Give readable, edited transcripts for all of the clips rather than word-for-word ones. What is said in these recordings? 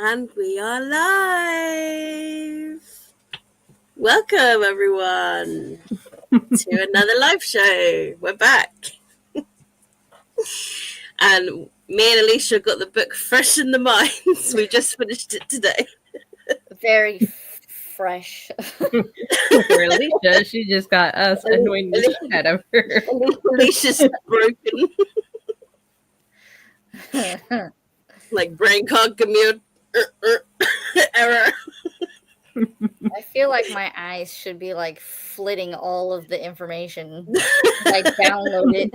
And we are live. Welcome, everyone, to another live show. We're back. And me and Alicia got the book fresh in the minds. We just finished it today. Very fresh. For Alicia, she just got us annoying the shit out of her. Alicia's broken. Like brain can't commute. Error. I feel like my eyes should be like flitting all of the information. Like download it.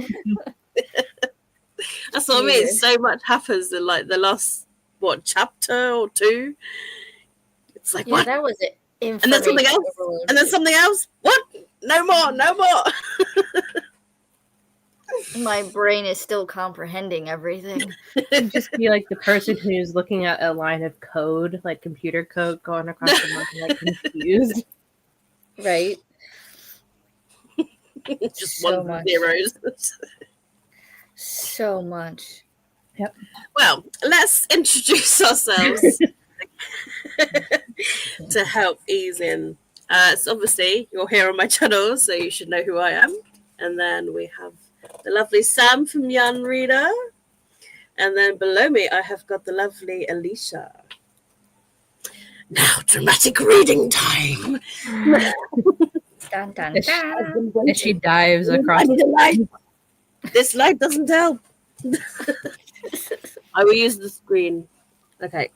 That's what I mean. So much happens in like the last chapter or two. It's like what? That was it. And then something else. And then something else. What? No more. No more. My brain is still comprehending everything. It'd just be like the person who's looking at a line of code, like computer code, going across the market, like confused. Right. Just so one much. zeros. So much. Yep. Well, let's introduce ourselves to help ease in. So obviously, you're here on my channel, so you should know who I am. And then we have the lovely Sam from Yarn Reader. And then below me, I have got the lovely Alicia. Now, dramatic reading time. Dun, dun, dun. And she dives across the light. This light doesn't help. I will use the screen. Okay.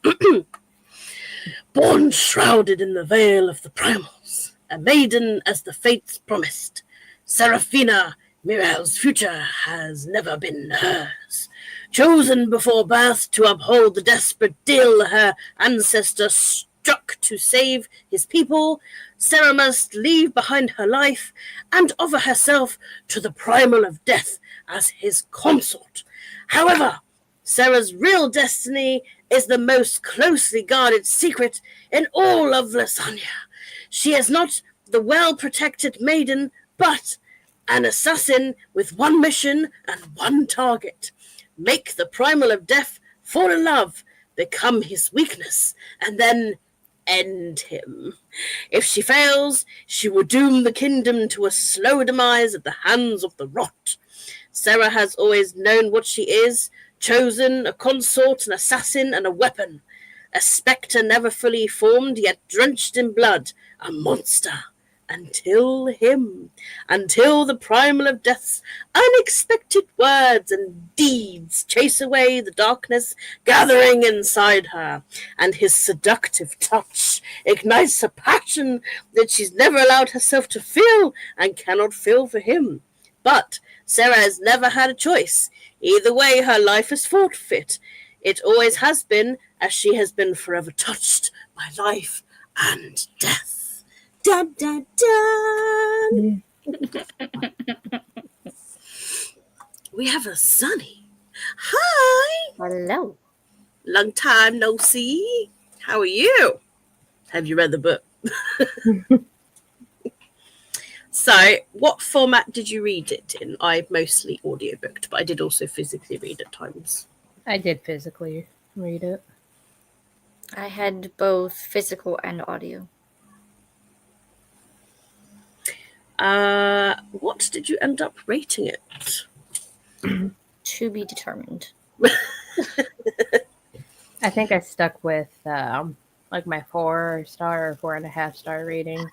Born shrouded in the veil of the primals, a maiden as the fates promised, Seraphina, Mirael's future has never been hers. Chosen before birth to uphold the desperate deal her ancestor struck to save his people, Sarah must leave behind her life and offer herself to the primal of death as his consort. However, Sarah's real destiny is the most closely guarded secret in all of Lasagna. She is not the well-protected maiden, but an assassin with one mission and one target. Make the primal of death fall in love, become his weakness, and then end him. If she fails, she will doom the kingdom to a slow demise at the hands of the rot. Sarah has always known what she is, chosen, a consort, an assassin, and a weapon. A spectre never fully formed, yet drenched in blood, a monster. Until the primal of death's unexpected words and deeds chase away the darkness gathering inside her, and his seductive touch ignites a passion that she's never allowed herself to feel and cannot feel for him. But Sarah has never had a choice. Either way, her life is forfeit. It always has been, as she has been forever touched by life and death. Dun, dun, dun. We have a Sunny. Hi. Hello. Long time no see. How are you? Have you read the book? So, what format did you read it in? I mostly audiobooked, but I did also physically read at times. I did physically read it. I had both physical and audio. What did you end up rating it? To be determined. I think I stuck with like my 4-star or 4.5-star rating.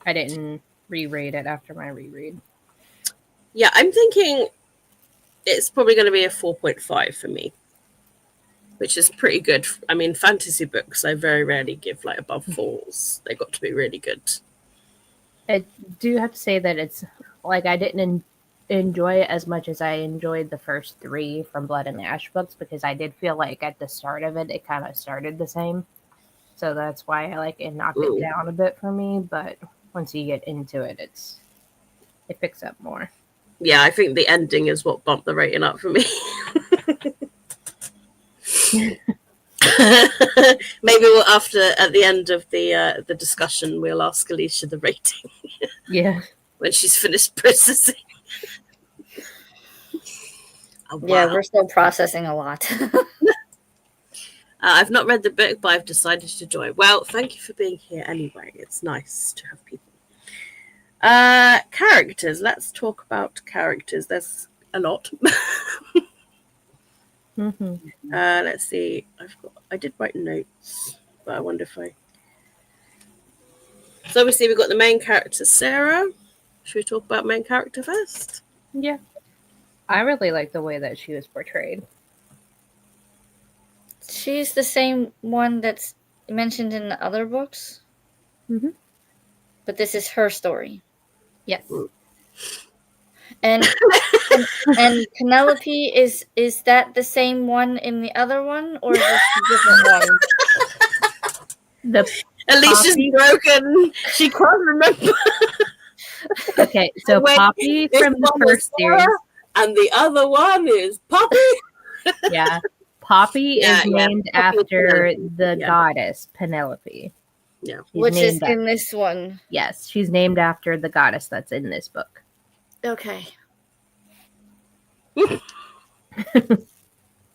I didn't re-rate it after my reread. Yeah, I'm thinking it's probably going to be a 4.5 for me, which is pretty good. I mean, fantasy books, I very rarely give like above 4s. They got to be really good. I do have to say that it's like I didn't enjoy it as much as I enjoyed the first 3 from Blood and Ash books, because I did feel like at the start of it kind of started the same. So that's why I it knocked it down a bit for me. But once you get into it, it picks up more. Yeah, I think the ending is what bumped the rating up for me. Maybe at the end of the discussion, we'll ask Alicia the rating. Yeah. When she's finished processing. Oh, wow. Yeah, we're still processing a lot. I've not read the book, but I've decided to join. Well, thank you for being here anyway. It's nice to have people. Characters. Let's talk about characters. There's a lot. Let's see. I did write notes, but I wonder if I. So obviously we've got the main character, Sarah. Should we talk about main character first? Yeah. I really like the way that she was portrayed. She's the same one that's mentioned in the other books. Mm-hmm. But this is her story. Yes. And Penelope, is that the same one in the other one, or is this a different one? Alicia's broken. She can't remember. Okay, so Poppy from the first series. And the other one is Poppy. Yeah. Poppy is named after the goddess Penelope. Yeah. Which is in this one. Yes, she's named after the goddess that's in this book. Okay.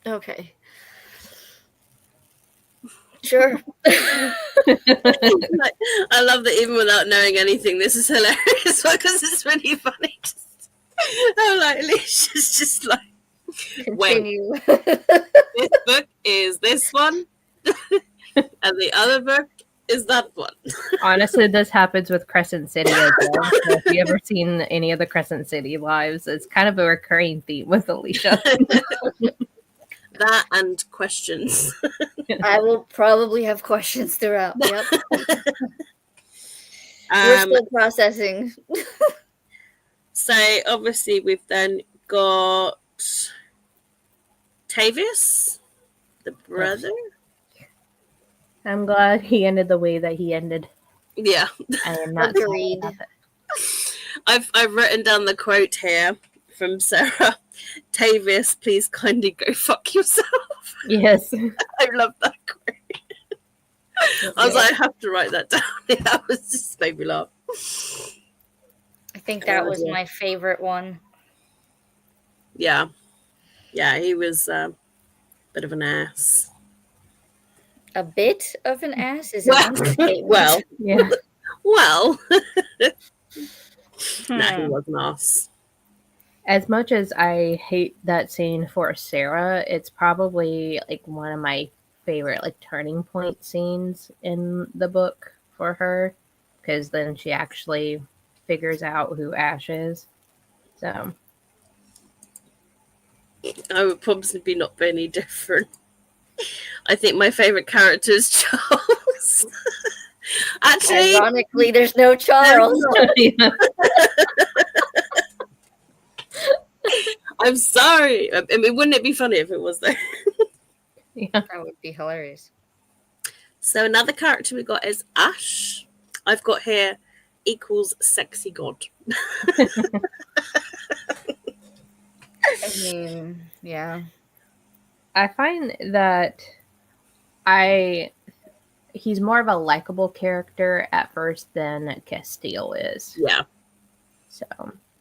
Okay. Sure. I love that even without knowing anything, this is hilarious because it's really funny. I'm like, Alicia's just like, continue. Wait, this book is this one, and the other book is that one. Honestly, this happens with Crescent City as well. So if you ever seen any of the Crescent City lives, it's kind of a recurring theme with Alicia. That and questions. I will probably have questions throughout. Yep. We're still processing. So obviously we've then got Tavius, the brother. I'm glad he ended the way that he ended. Yeah. I am not agreed. I've written down the quote here from Sarah. Tavius, please kindly go fuck yourself. Yes. I love that quote. I was like, I have to write that down. That was just made me laugh. I think that was my favorite one. Yeah. Yeah, he was a bit of an ass. A bit of an ass is well, yeah. Well. No, he was an ass. As much as I hate that scene for Sarah, it's probably like one of my favorite like turning point scenes in the book for her, because then she actually figures out who Ash is. So I would probably not be any different. I think my favorite character is Charles. Actually, ironically, there's no Charles. I'm sorry. I mean, wouldn't it be funny if it was there? Yeah. That would be hilarious. So another character we got is Ash. I've got here equals sexy god. I mean, yeah. I find that he's more of a likable character at first than Castile is. Yeah. So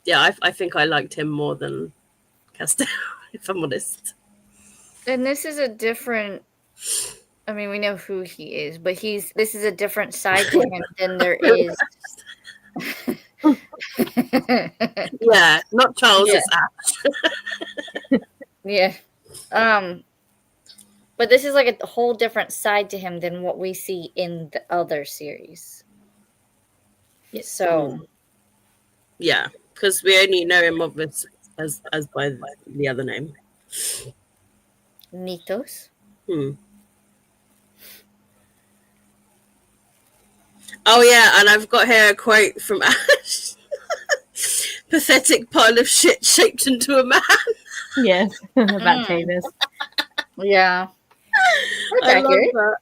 yeah, I think I liked him more than Castile, if I'm honest. And this is a different. I mean, we know who he is, but this is a different side to him than there is. Yeah, not Charles, yeah. it's Ash. Yeah. But this is like a whole different side to him than what we see in the other series. So. Yeah, because we only know him of this as by the other name. Nitos. Oh yeah, and I've got here a quote from Ash. Pathetic pile of shit shaped into a man. yes, about Tavis. Yeah. I love that.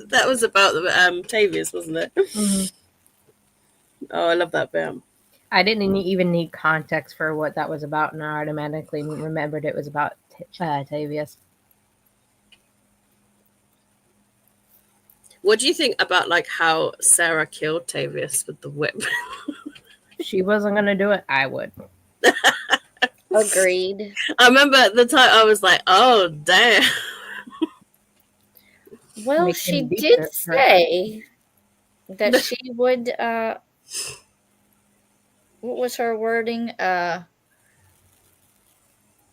That was about Tavius, wasn't it? Mm-hmm. Oh, I love that bit. I didn't even need context for what that was about, and I automatically remembered it was about Tavius. What do you think about like how Sarah killed Tavius with the whip? She wasn't gonna do it. I would. Agreed. I remember at the time I was like, "Oh damn!" Well, Make she him beat did her. say that she would. What was her wording?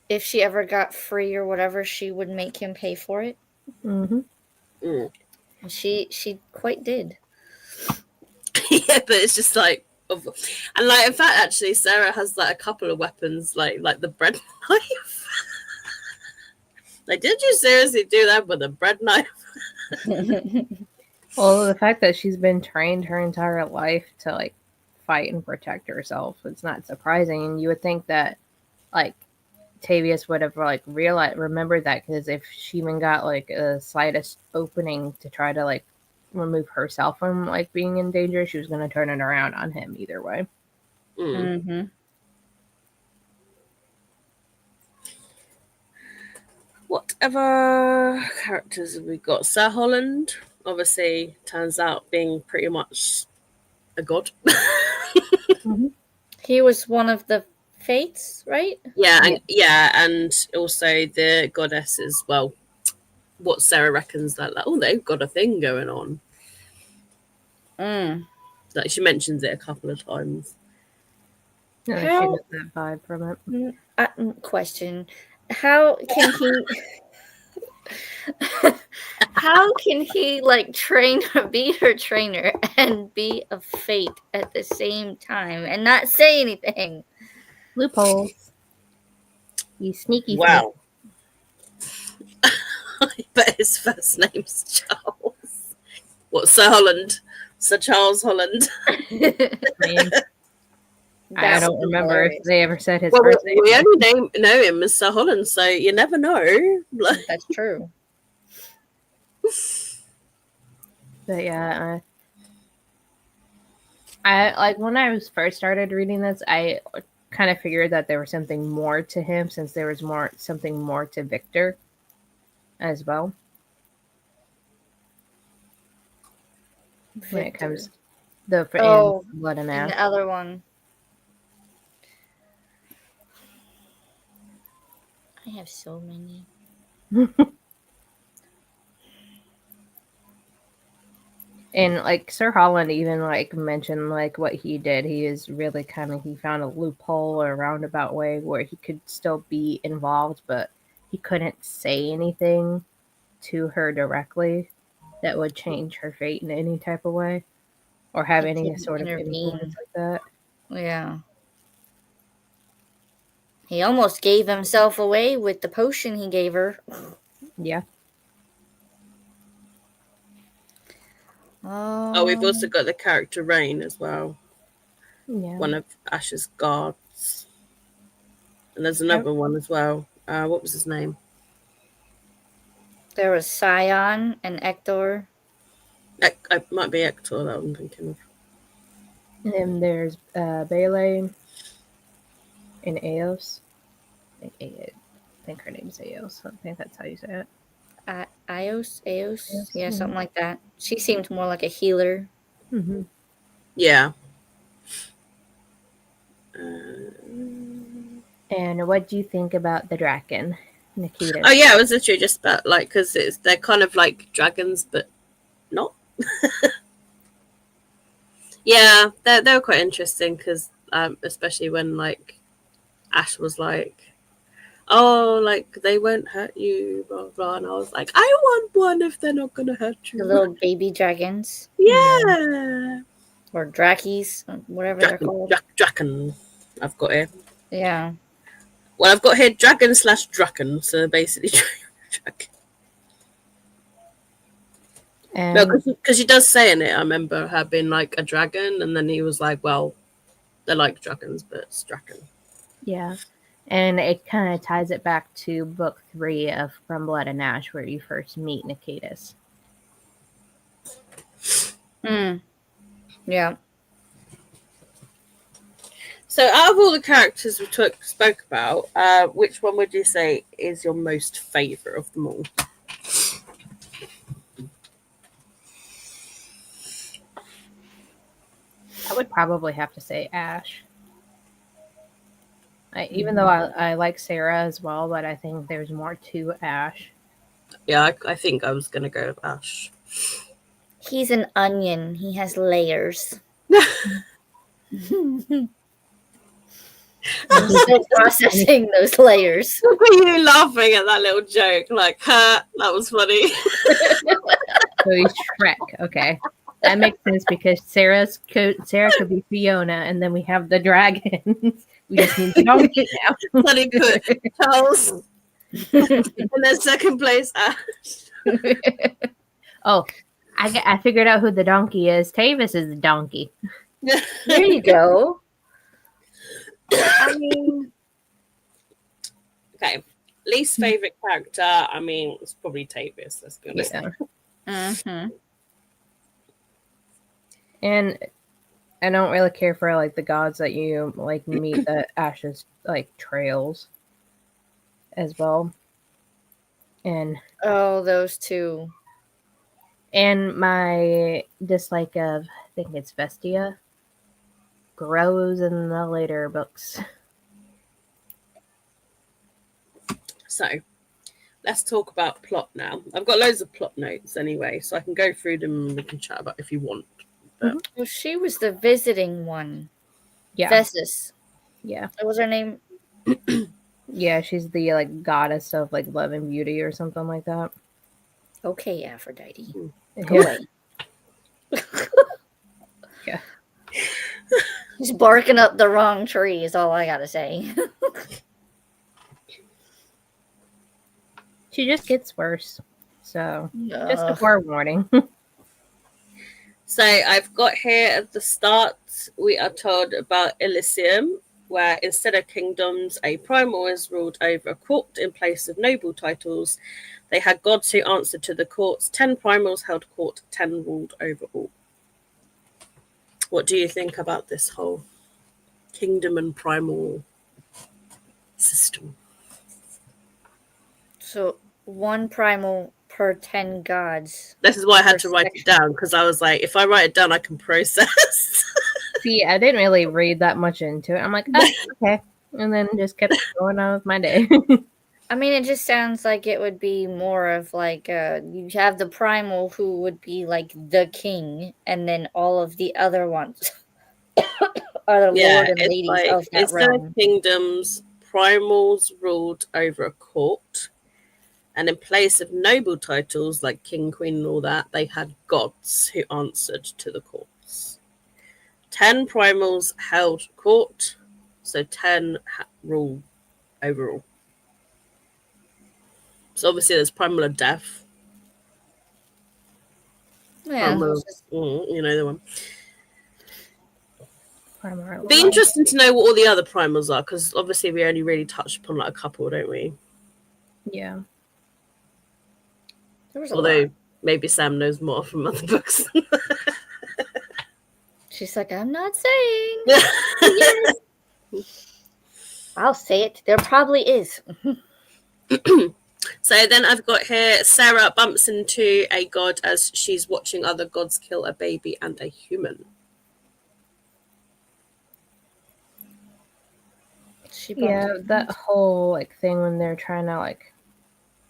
If she ever got free or whatever, she would make him pay for it. Mm-hmm. Mm. She quite did. Yeah, but it's just like, and like in fact, actually, Sarah has like a couple of weapons, like the bread knife. Like, did you seriously do that with a bread knife? Well, the fact that she's been trained her entire life to like fight and protect herself, it's not surprising. And you would think that like Tavius would have like remembered that, because if she even got like a slightest opening to try to like remove herself from like being in danger, she was going to turn it around on him either way. Mm. Mm-hmm. What other characters have we got? Sir Holland, obviously, turns out being pretty much a god. Mm-hmm. He was one of the fates, right? and also the goddesses. Well, what Sarah reckons that like, oh, they've got a thing going on. Mm. Like she mentions it a couple of times. No, she How? got that vibe from it. Question: How can he? How can he like be her trainer and be a fate at the same time and not say anything? Loopholes. You sneaky Wow. But his first name's Charles. What, Sir Holland? Sir Charles Holland. snake. I don't remember hilarious. if they ever said his Well, first name. we only know him as Sir Holland, so you never know. That's true. But yeah, I like when I was first started reading this, I kind of figured that there was something more to him, since there was something more to Victor as well. When it comes the Blood and Ash. The other one. I have so many. And like Sir Holland even like mentioned like what he did. He is really he found a loophole or a roundabout way where he could still be involved, but he couldn't say anything to her directly that would change her fate in any type of way or have He any couldn't sort of intervene. influence like that. Yeah. He almost gave himself away with the potion he gave her. Yeah. Oh, we've also got the character Rain as well. Yeah. One of Ash's guards. And there's another one as well. What was his name? There was Scion and Ector. It might be Ector that I'm thinking of. And then there's Bele and Eos. I think her name's Eos. I think that's how you say it. Eos? Yeah, Mhm. something like that. She seemed more like a healer. Mm-hmm. Yeah. And what do you think about the Draken, Nikita? Oh yeah, it was literally just about like because they're kind of like dragons, but not. Yeah, they were quite interesting because especially when like Ash was like, "Oh, like they won't hurt you," blah blah, and I was like, "I want one if they're not gonna hurt you." The little baby dragons. Yeah. Or Drakes, whatever they're called. Draken. I've got here. Yeah. Well, I've got here Dragon/Draken, so basically Dragon. No, because she does say in it, I remember her being like a dragon, and then he was like, well, they're like dragons, but it's Draken. Yeah. And it kind of ties it back to book 3 of From Blood and Ash, where you first meet Nikitas. Yeah. So, out of all the characters we spoke about, which one would you say is your most favourite of them all? I would probably have to say Ash. Even though I like Sarah as well, but I think there's more to Ash. Yeah, I think I was going to go with Ash. He's an onion. He has layers. I'm still processing those layers. Look at you laughing at that little joke. Like, that was funny. So he's Shrek. Okay. That makes sense because Sarah could be Fiona, and then we have the dragons. We just need the donkey now. Funny put Charles. And then second place, Ash. Oh, I figured out who the donkey is. Tavis is the donkey. There you go. I mean, okay. Least favorite character. I mean, it's probably Tavis. Let's be honest. Yeah. mm-hmm. And I don't really care for like the gods that you like meet the Ash's like trails as well. And Oh, those two. and my dislike of I think it's Vestia grows in the later books. So, let's talk about plot now. I've got loads of plot notes anyway, so I can go through them and we can chat about if you want. But Well, she was the visiting one. Yeah. Vessus. Yeah. What was her name? Yeah, she's the like goddess of like love and beauty or something like that. Okay, Aphrodite. Go Yeah. away. Yeah. He's barking up the wrong tree is all I gotta say. She just gets worse. So just a Ugh. forewarning. So I've got here at the start, we are told about Elysium, where instead of kingdoms, a primal is ruled over a court in place of noble titles. They had gods who answered to the courts. 10 primals held court, 10 ruled over all. What do you think about this whole kingdom and primal system? So one primal per 10 gods. This is why I had to write it down, because I was like, if I write it down, I can process. See, I didn't really read that much into it. I'm like, oh, okay. And then just kept going on with my day. I mean, it just sounds like it would be more of like you have the primal who would be like the king, and then all of the other ones are the lord and ladies like, of that instead realm. of kingdoms, primals ruled over a court. And in place of noble titles like king, queen, and all that, they had gods who answered to the courts. 10 primals held court, so 10 rule overall. So obviously there's primal of death. Yeah, Primal, you know the one. Primal. Be interesting to know what all the other primals are, because obviously we only really touched upon like a couple, don't we? Yeah. there was a Although lot. maybe Sam knows more from other books. She's like, I'm not saying. Yes. I'll say it. There probably is. So then I've got here, Sarah bumps into a god as she's watching other gods kill a baby and a human. Yeah, that whole like thing when they're trying to like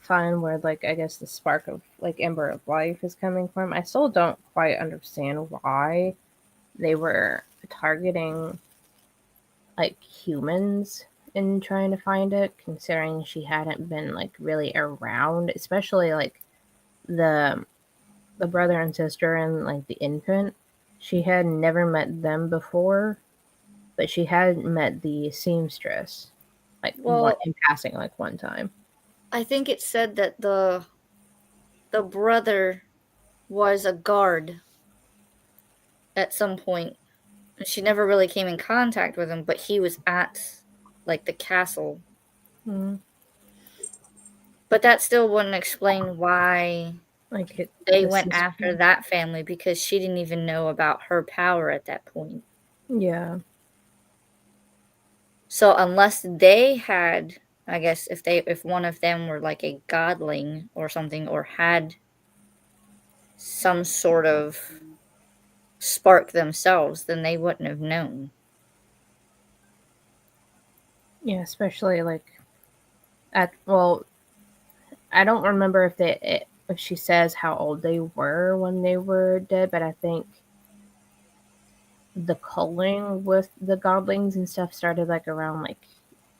find where like I guess the spark of like Ember of life is coming from. I still don't quite understand why they were targeting like humans in trying to find it, considering she hadn't been like really around, especially like the brother and sister and like the infant. She had never met them before, but she had met the seamstress like in passing like one time. I think it said that the brother was a guard at some point. She never really came in contact with him, but he was at like the castle. Mm-hmm. But that still wouldn't explain why like they went after that family, because she didn't even know about her power at that point. Yeah. So unless they had, I guess if one of them were like a godling or something, or had some sort of spark themselves, then they wouldn't have known. Yeah, especially like I don't remember if she says how old they were when they were dead, but I think the culling with the godlings and stuff started like around like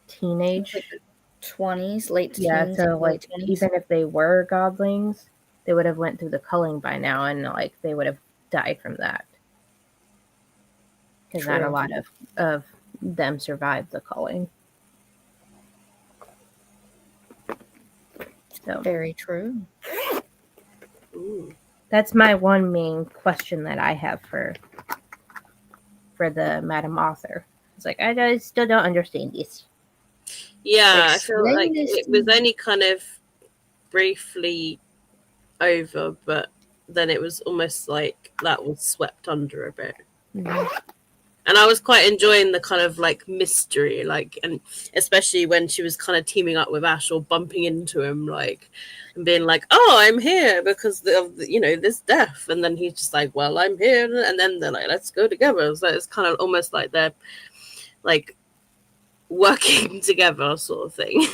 teenage. Like the 20s, late Yeah, teens, so late like 20s. even if they were godlings, they would have went through the culling by now, and like they would have died from that because not a True. lot of them survived the culling. So Very true. Ooh. that's my one main question that I have for the Madam Author. It's like I still don't understand this. Yeah, I feel Explain like this it to was me. only kind of briefly over, but then it was almost like that was swept under a bit. Mhm. And I was quite enjoying the kind of like mystery, like, and especially when she was kind of teaming up with Ash or bumping into him, like, and being like, "Oh, I'm here because of this death," and then he's just like, "Well, I'm here," and then they're like, "Let's go together." So it's kind of almost like they're like working together, sort of thing.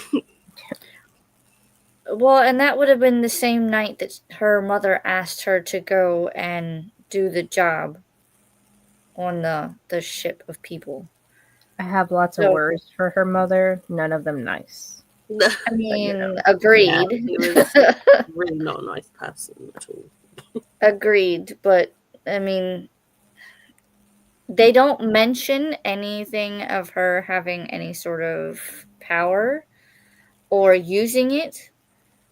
Well, and that would have been the same night that her mother asked her to go and do the job on the ship of people. I have lots of So, words for her mother, none of them nice. I But mean, Yeah, agreed. he was really not a nice person at all. Agreed, but I mean, they don't mention anything of her having any sort of power or using it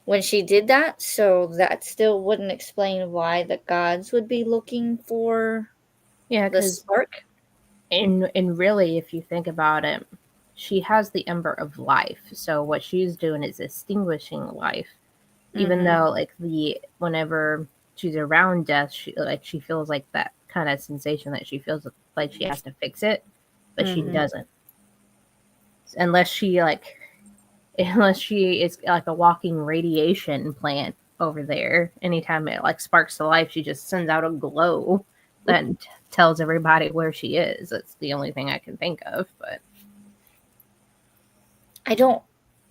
when she did that, so that still wouldn't explain why the gods would be looking for yeah, the because spark. and really, if you think about it, she has the ember of life. So what she's doing is extinguishing life, even Mhm. though like whenever she's around death, she feels like that kind of sensation that she feels like she has to fix it, but she Mhm. doesn't unless she like unless she is like a walking radiation plant over there. Anytime it like sparks to life, she just sends out a glow that tells everybody where she is. That's the only thing I can think of. But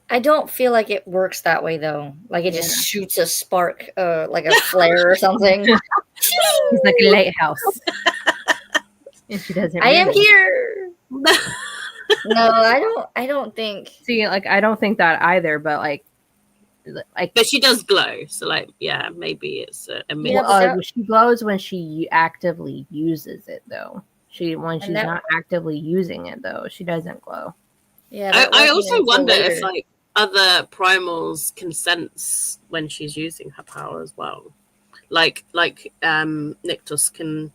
I don't feel like it works that way though. Like it yeah, just shoots a spark, like a flare or something. he's like a lighthouse, and she doesn't I am realize. here. No, I don't think. See, like I don't think that either. But like But she does glow, so like, yeah, maybe it's a myth. Yeah, but she glows when she actively uses it, though. When and she's that not actively using it, though, she doesn't glow. yeah, I, that I wasn't also until wonder if later. like other primals can sense when she's using her power as well. Like Nyctus can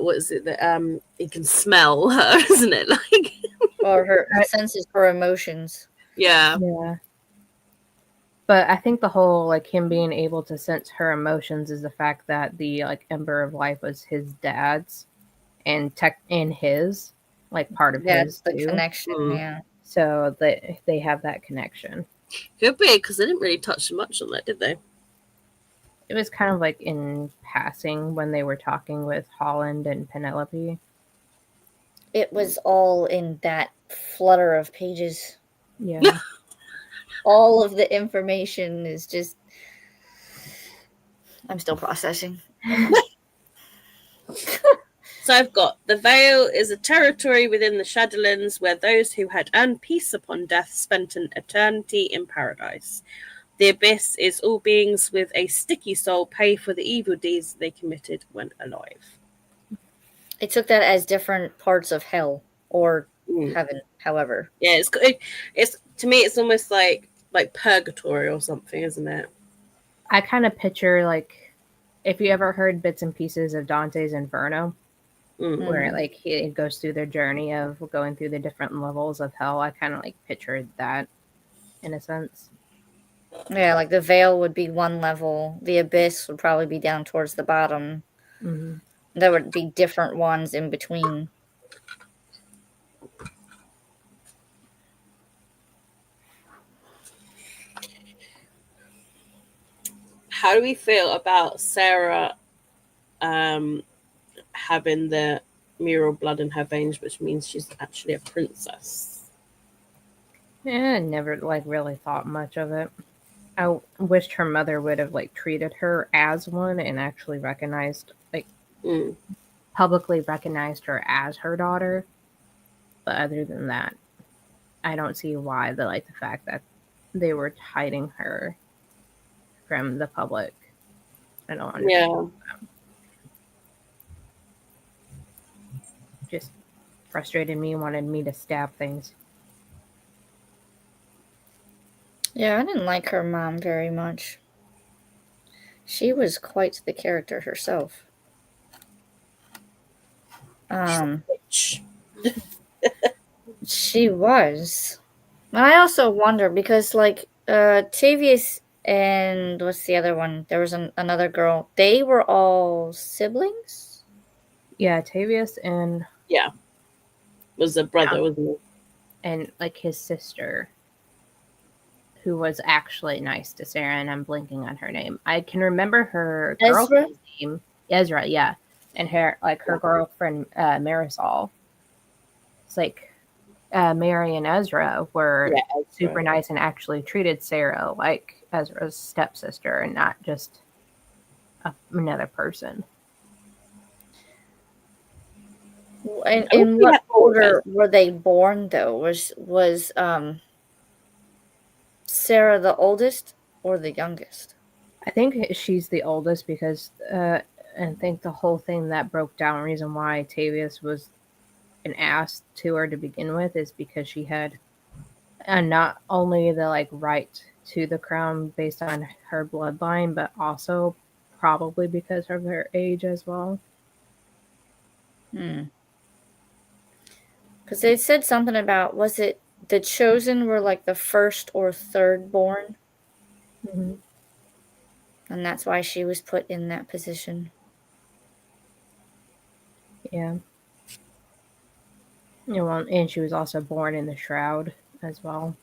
what is it that he can smell her, isn't it? Like Or her I- senses, her emotions. yeah. Yeah. But I think the whole like him being able to sense her emotions is the fact that the like Ember of Life was his dad's and his like part of That's his the too. connection, Mm. yeah. So that they have that connection. Could be because they didn't really touch much on that, did they? It was kind of like in passing when they were talking with Holland and Penelope. It was all in that flutter of pages. Yeah. All of the information is just I'm still processing. So I've got the Vale is a territory within the Shadowlands where those who had earned peace upon death spent an eternity in paradise. The Abyss is all beings with a sticky soul pay for the evil deeds they committed when alive. I took that as different parts of hell or Mm. heaven, however. Yeah, it's to me it's almost like purgatory or something, isn't it? I kind of picture like if you ever heard bits and pieces of Dante's Inferno, Mm. where like it goes through their journey of going through the different levels of hell. I kind of like pictured that in a sense. Yeah, like the veil would be one level, the abyss would probably be down towards the bottom. Mm-hmm. There would be different ones in between. How do we feel about Sarah having the mural blood in her veins, which means she's actually a princess? Yeah, I never like really thought much of it. I wished her mother would have like treated her as one and actually publicly recognized her as her daughter. But other than that, I don't see why the fact that they were hiding her from the public. I don't understand. Yeah. Just frustrated me, wanted me to stab things. Yeah, I didn't like her mom very much. She was quite the character herself. She was. And I also wonder because, like, Tavius and what's the other one? There was another girl. They were all siblings. Yeah, Tavius and Was a brother, wasn't it? and like his sister, who was actually nice to Sarah, and I'm blinking on her name. I can remember her girlfriend's name, Ezra, yeah, and her girlfriend Marisol. It's like Mary and Ezra were super nice and actually treated Sarah like Ezra's stepsister and not just another person. And in what order were they born, though? Was Sarah the oldest or the youngest? I think she's the oldest because I think the whole thing that broke down reason why Tavius was an ass to her to begin with is because she had not only the right to the crown based on her bloodline, but also probably because of her age as well. Because they said something about, was it the chosen were like the first or third born? Mm-hmm. And that's why she was put in that position. Yeah. Well, and she was also born in the shroud as well.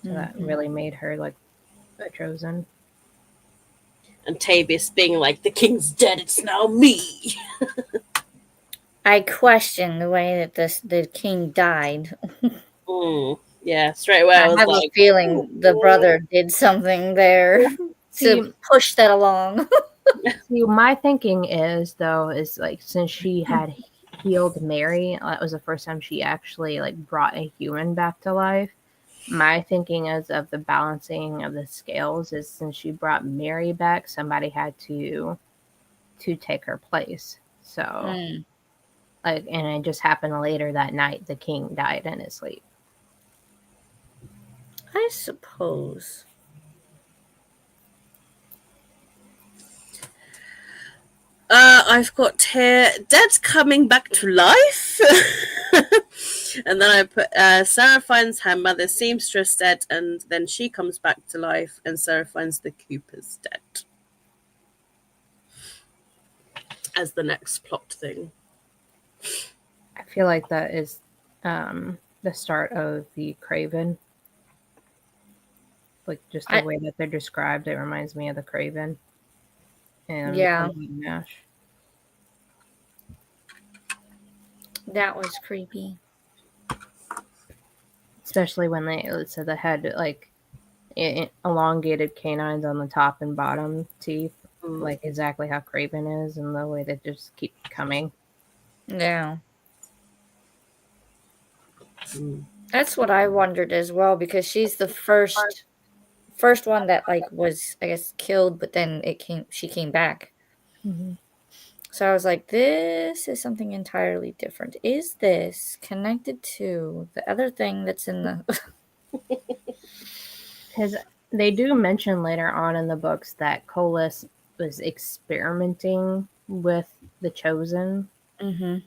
So that really made her like a chosen. And Tavius being like, the king's dead, it's now me. I question the way that the king died. Yeah, straight away. I have a feeling the brother did something there to push that along. See, my thinking is like since she had healed Mary, that was the first time she actually like brought a human back to life. My thinking is of the balancing of the scales is since she brought Mary back, somebody had to take her place. So like, and it just happened later that night the king died in his sleep. I suppose. I've got here, Dead coming back to life. And then I put, Sarah finds her mother seamstress dead, and then she comes back to life, and Sarah finds the Coopers dead. As the next plot thing. I feel like that is the start of the Craven. Like just the way that they're described, it reminds me of the Craven. And Mash. That was creepy. Especially when they said they had like elongated canines on the top and bottom teeth, like exactly how Craven is, and the way they just keep coming. Yeah. That's what I wondered as well, because she's the first one that like was, I guess, killed, but then she came back. Mm-hmm. So I was like, this is something entirely different. Is this connected to the other thing that's in the... Because they do mention later on in the books that Colas was experimenting with the Chosen. Mm-hmm.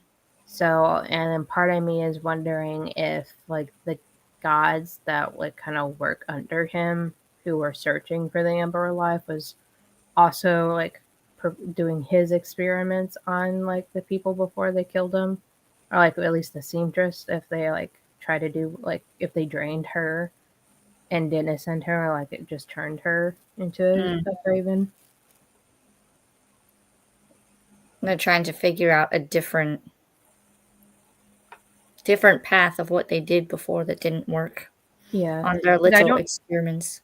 So, and then part of me is wondering if like the gods that like kind of work under him who were searching for the Ember Life was also like doing his experiments on like the people before they killed him, or like at least the seamstress, if they like try to do like if they drained her and didn't send her, like it just turned her into a Craven. They're trying to figure out a different path of what they did before that didn't work. Yeah, on their little experiments.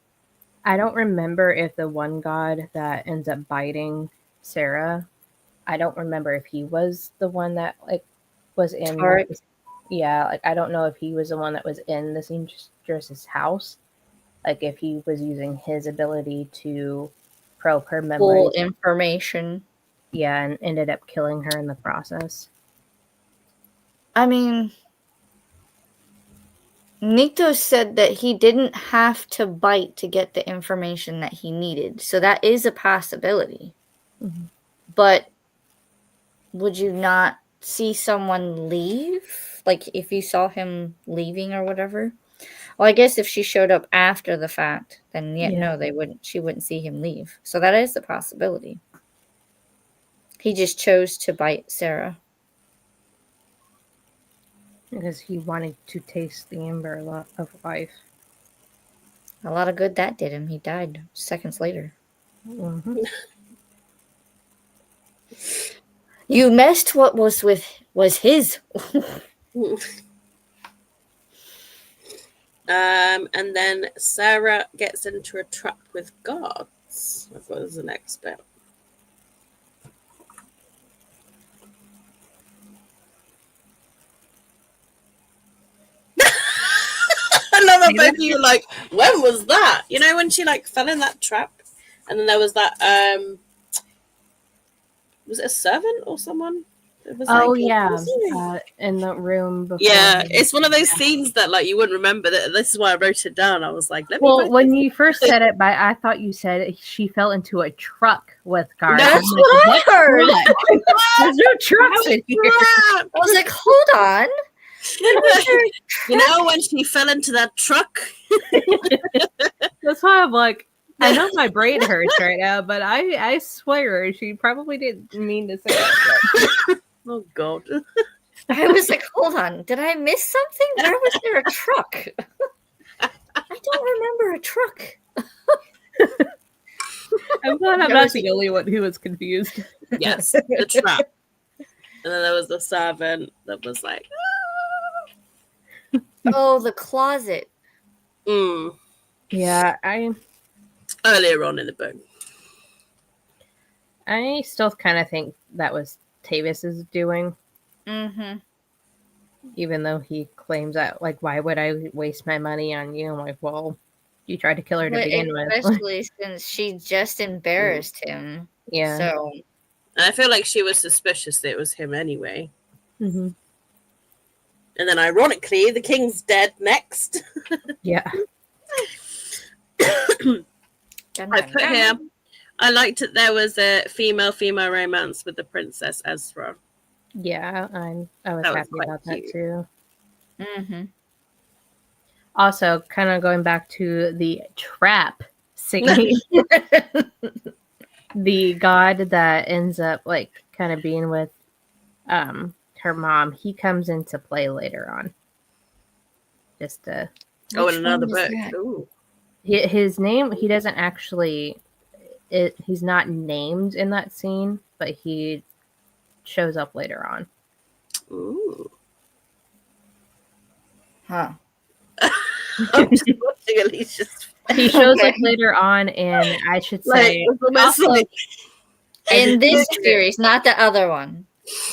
I don't remember if the one god that ends up biting Sarah, I don't remember if he was the one that like was in Tarek? yeah, like I don't know if he was the one that was in the seamstress's house. Like if he was using his ability to probe her Full memories. information. Yeah, and ended up killing her in the process. I mean, Nikto said that he didn't have to bite to get the information that he needed. So that is a possibility. Mhm. But would you not see someone leave? Like if you saw him leaving or whatever? Well, I guess if she showed up after the fact, then Yeah. no, she wouldn't see him leave. So that is a possibility. He just chose to bite Sarah. Because he wanted to taste the ember of life. A lot of good that did him. He died seconds later. Mm-hmm. You messed what was his. And then Sarah gets into a trap with guards. That was the next bit. I love how both of you like, when was that? You know, when she like fell in that trap, and then there was that was it a servant or someone? It was Oh like, yeah, in the room before. yeah, it's one of those scenes that like you wouldn't remember. That this is why I wrote it down. I was like, let me. Well, when you first said it, I thought you said she fell into a truck with guards. That's I'm like, what I heard. There's no trucks in here. I was like, hold on. You know, when she fell into that truck. That's why I'm like, I know my brain hurts right now, but I swear she probably didn't mean to say that. Oh God. I was like, hold on. Did I miss something? Where was there a truck? I don't remember a truck. I'm glad I'm not the only one who was confused. Yes, the trap. And then there was the servant that was like, Oh, the closet. Yeah, earlier on in the book. I still kind of think that was Tavis's doing. Mm-hmm. Even though he claims that, like, why would I waste my money on you? I'm like, well, you tried to kill her to begin with. Especially since she just embarrassed him. Yeah. So. And I feel like she was suspicious that it was him anyway. Mm-hmm. And then ironically, the king's dead next. Yeah. I put here, I liked that there was a female romance with the Princess Ezra. Yeah, I was happy about that too. Mm-hmm. Also, kind of going back to the trap singing, the god that ends up like kind of being with her mom, he comes into play later on. Just to in another book. Ooh. His name, he doesn't actually. He's not named in that scene, but he shows up later on. Ooh. Huh. I'm just watching Alicia's. He shows up later on, and I should say also, in this series, not the other one.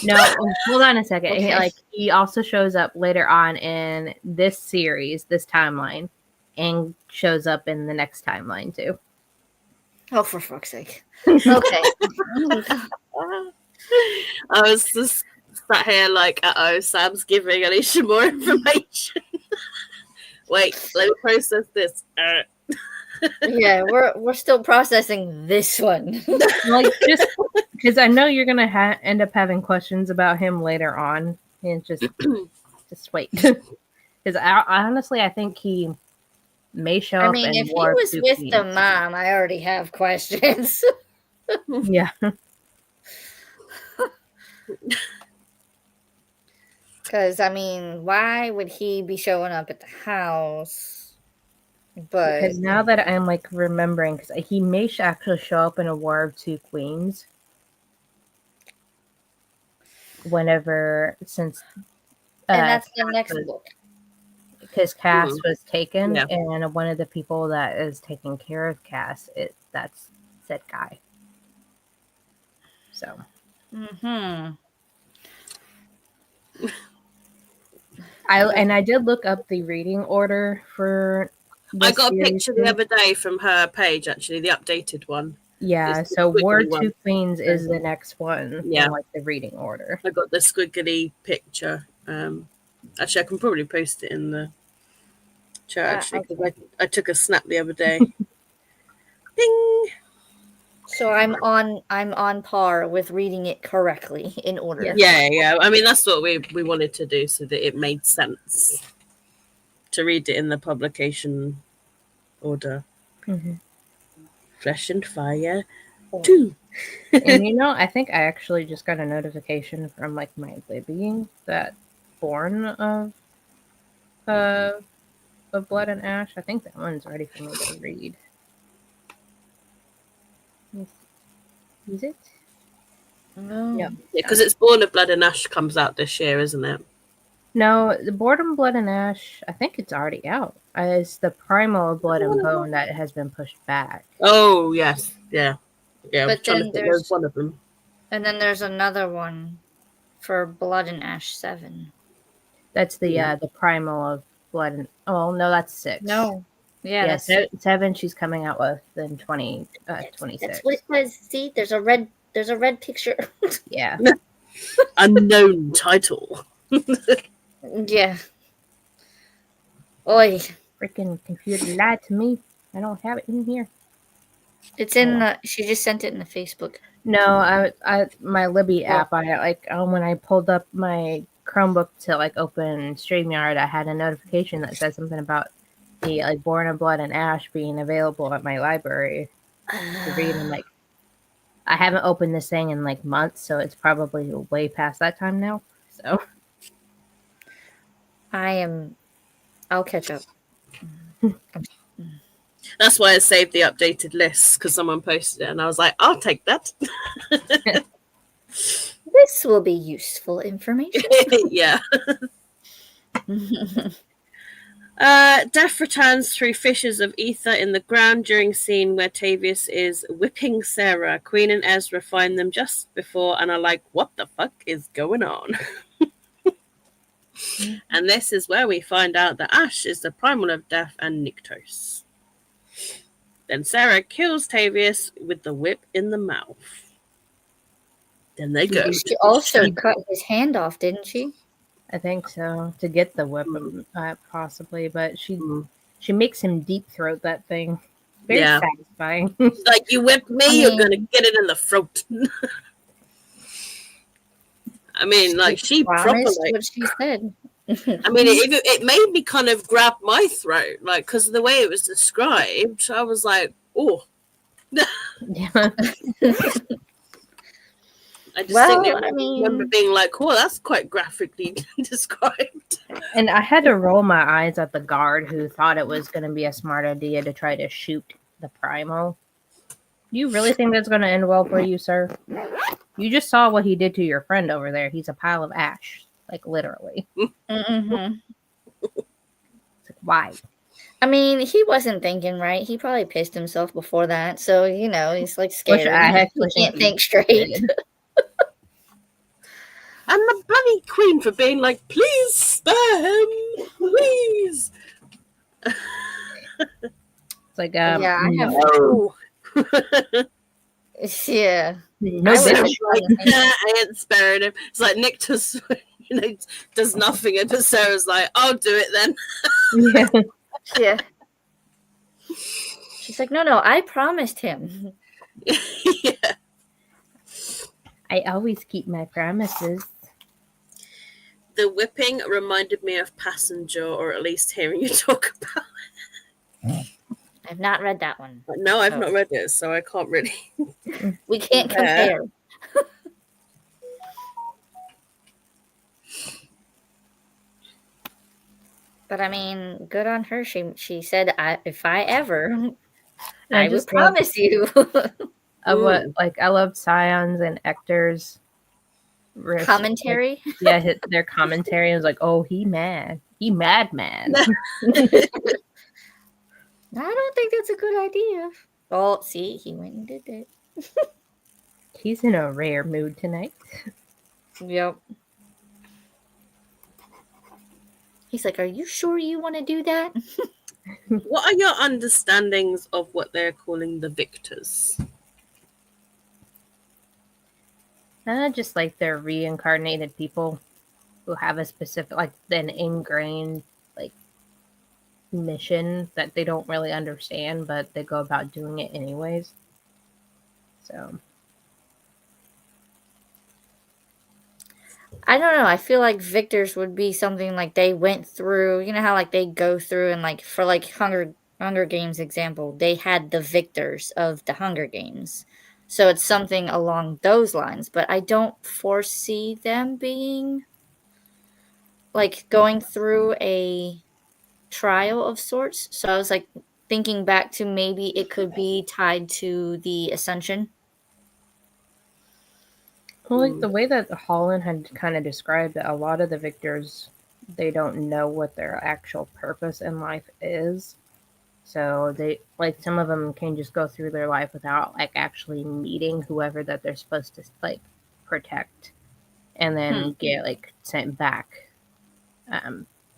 No, hold on a second. Okay. He also shows up later on in this series, this timeline, and shows up in the next timeline too. Oh, for fuck's sake! Okay. I was just sat here like, Sam's giving Alicia more information. Wait, let me process this. Yeah, we're still processing this one. Like, just because I know you're gonna end up having questions about him later on, and just wait. Because honestly, I think he may show up. I mean, if he was with the mom, I already have questions. Yeah. Because, I mean, why would he be showing up at the house? But because now that I'm like remembering, because he may actually show up in a War of Two Queens. Whenever, since and that's the next book. because Cass was taken, Yeah. and one of the people that is taking care of Cass, that's said guy. So. I did look up the reading order for. I got a series picture too. the other day from her page, actually, the updated one. Yeah, It's the so War squiggly one. Two Queens is the next one Yeah. in like the reading order. I got the squiggly picture. Actually, I can probably post it in the chat, actually, because I took a snap the other day. Ding! So I'm on par with reading it correctly in order. Yeah. I mean, that's what we wanted to do so that it made sense to read it in the publication order. Mm-hmm. Flesh and Fire 2. And I think I actually just got a notification from like my Libby that Born of Blood and Ash. I think that one's ready for me to read. Is it? No. Yeah, because it's Born of Blood and Ash comes out this year, isn't it? No, the Boredom, Blood and Ash, I think it's already out. It's the Primal of Blood and Bone that has been pushed back. Oh, yes. Yeah. Yeah, But then there's one of them. And then there's another one for Blood and Ash 7. That's the Primal of Blood and... Oh, no, that's 6. No. Yeah, that's 7 she's coming out with in 2026. That's what it says. See, there's a red picture. Yeah. Unknown title. Yeah. Oi. Freaking computer lied to me. I don't have it in here. It's in she just sent it in the Facebook. No, I my Libby app, when I pulled up my Chromebook to like open StreamYard, I had a notification that said something about the like Born of Blood and Ash being available at my library to read. And like, I haven't opened this thing in like months, so it's probably way past that time now. So I'll catch up. That's why I saved the updated list, because someone posted it and I was like, I'll take that. This will be useful information. Yeah. Death returns through fissures of ether in the ground during scene where Tavius is whipping Sarah. Queen and Ezra find them just before and are like, what the fuck is going on? And this is where we find out that Ash is the primal of death and Nyktos. Then Sarah kills Tavius with the whip in the mouth. Then they go. She also cut his hand off, didn't she? I think so, to get the whip, possibly, but she makes him deep throat that thing. Very satisfying. Like, you whip me, you're gonna get it in the throat. I mean, like, she properly. What she said. I mean, it made me kind of grab my throat, like, because of the way it was described, I was like, oh. Yeah. I remember being like, oh, that's quite graphically described. And I had to roll my eyes at the guard who thought it was going to be a smart idea to try to shoot the primal. You really think that's going to end well for you, sir? You just saw what he did to your friend over there. He's a pile of ash, like literally. Mm-hmm. It's like, why? I mean, he wasn't thinking right. He probably pissed himself before that. So, he's like scared. He can't think straight. And the bloody queen for being like, please spare him, please. It's like, I have no. Yeah. No, I ain't sparing him. It's like Nick does, does nothing, and Sarah's like, I'll do it then. Yeah. She's like, no, I promised him. Yeah. I always keep my promises. The whipping reminded me of Passenger, or at least hearing you talk about it. I've not read that one. No, I've not read it, so I can't really. We can't compare. But I mean, good on her. She said, if I ever, I would promise you. I loved Scions and Ectors. Commentary. Their commentary is like, oh, he mad. He madman. I don't think that's a good idea. Oh, see, he went and did that. He's in a rare mood tonight. Yep. He's like, are you sure you want to do that? What are your understandings of what they're calling the victors? Just like they're reincarnated people who have a specific, like, an ingrained, like, mission that they don't really understand, but they go about doing it anyways. So I don't know. I feel like victors would be something like they went through. You know how like they go through and like for like Hunger Games example, they had the victors of the Hunger Games. So it's something along those lines, but I don't foresee them being like going through a trial of sorts. So I was like thinking back to maybe it could be tied to the Ascension. well, like the way that Holland had kind of described it, a lot of the victors, they don't know what their actual purpose in life is. So they, like, some of them can just go through their life without like actually meeting whoever that they're supposed to like protect, and then get like sent back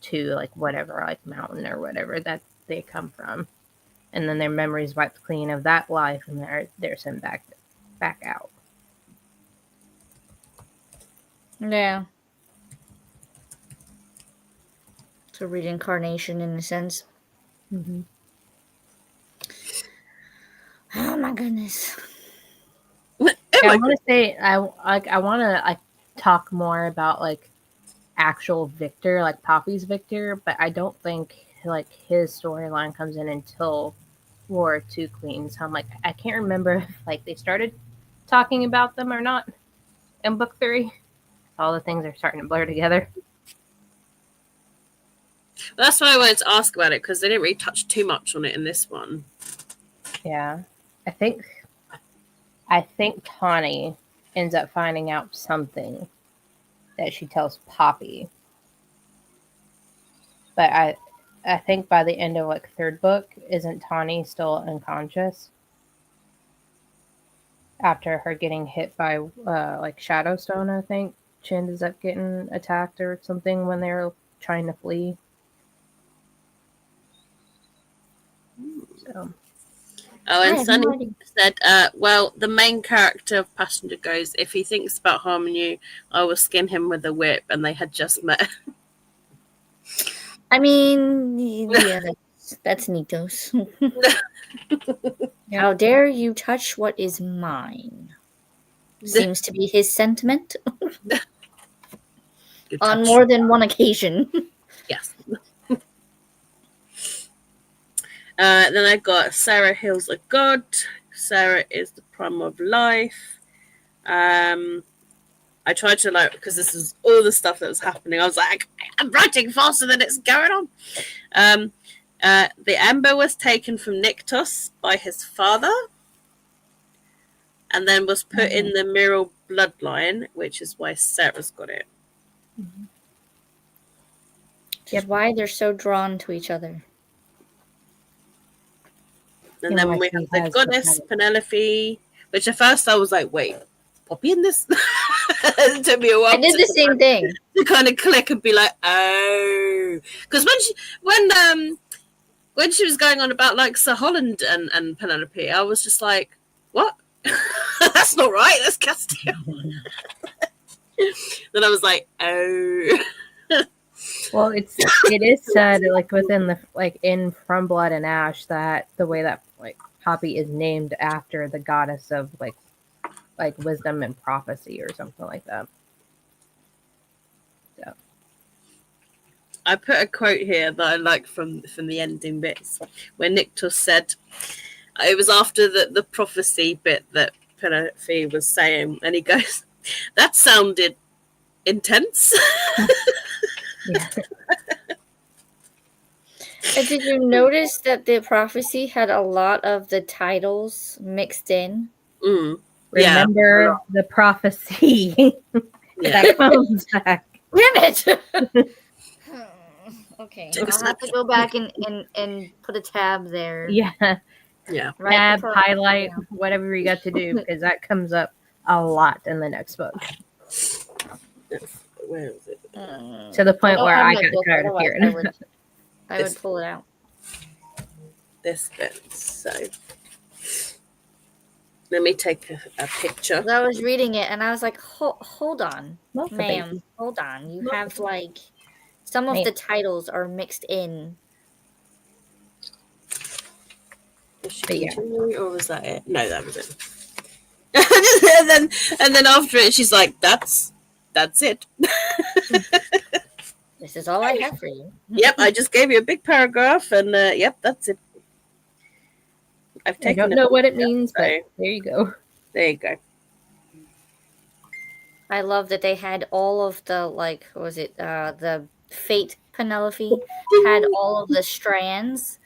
to like whatever, like, mountain or whatever that they come from, and then their memories wiped clean of that life, and they're sent back out. Yeah. So reincarnation in a sense. Mm-hmm. Oh my goodness. I want to say I want to like talk more about like actual Victor, like Poppy's Victor, but I don't think like his storyline comes in until War of Two Queens. So I'm like, I can't remember if like they started talking about them or not in book 3. All the things are starting to blur together. That's why I wanted to ask about it, because they didn't really touch too much on it in this one. Yeah, I think Tawny ends up finding out something that she tells Poppy, but I think by the end of like 3rd book, isn't Tawny still unconscious after her getting hit by like Shadowstone? I think she ends up getting attacked or something when they're trying to flee. So. Oh, and Sunny said, well, the main character of Passenger goes, if he thinks about harming you, I will skin him with a whip, and they had just met. I mean, yeah, that's Nitos. How dare you touch what is mine? Seems to be his sentiment on more than one occasion. Yes. Then I got Sarah Hill's a god. Sarah is the prime of life. I tried to, like, because this is all the stuff that was happening, I was like, I'm writing faster than it's going on. The Ember was taken from Nyctos by his father, and then was put in the Miral bloodline, which is why Sarah's got it. Which is why they're so drawn to each other. And then we have the goddess Penelope, which at first I was like, wait, Poppy in this? It took me a while. I did the same thing. To kind of click and be like, oh. Because when she was going on about like Sir Holland and Penelope, I was just like, what? That's not right. That's Castile. Then I was like, oh. Well, it is said like within the like in From Blood and Ash that the way that like Poppy is named after the goddess of like wisdom and prophecy or something like that. So I put a quote here that I like from the ending bits where Nyctos said it was after the prophecy bit that Penelope was saying, and he goes, "That sounded intense." yeah. And did you notice that the prophecy had a lot of the titles mixed in? Remember the prophecy. Yeah. That comes back. Damn it! Okay, Took a I'll have to go back and put a tab there. Yeah. Yeah. Write the Tab, part highlight, down. whatever you got to do, because that comes up a lot in the next book. Where is it? To the point don't where have I my got book, tired of otherwise hearing it. I would pull it out. This bit. So let me take a picture. I was reading it and I was like, hold on, Love the ma'am, baby. hold on. You have like some of the titles are mixed in. Was she But yeah. continuing, or was that it? No, that was it. and then after it, she's like, "That's it." This is all I have for you. Yep, I just gave you a big paragraph, and yep, that's it. I've I taken. don't know what it picture, means, so but there you go. there you go. I love that they had all of the like, what was it? The Fate Penelope had all of the strands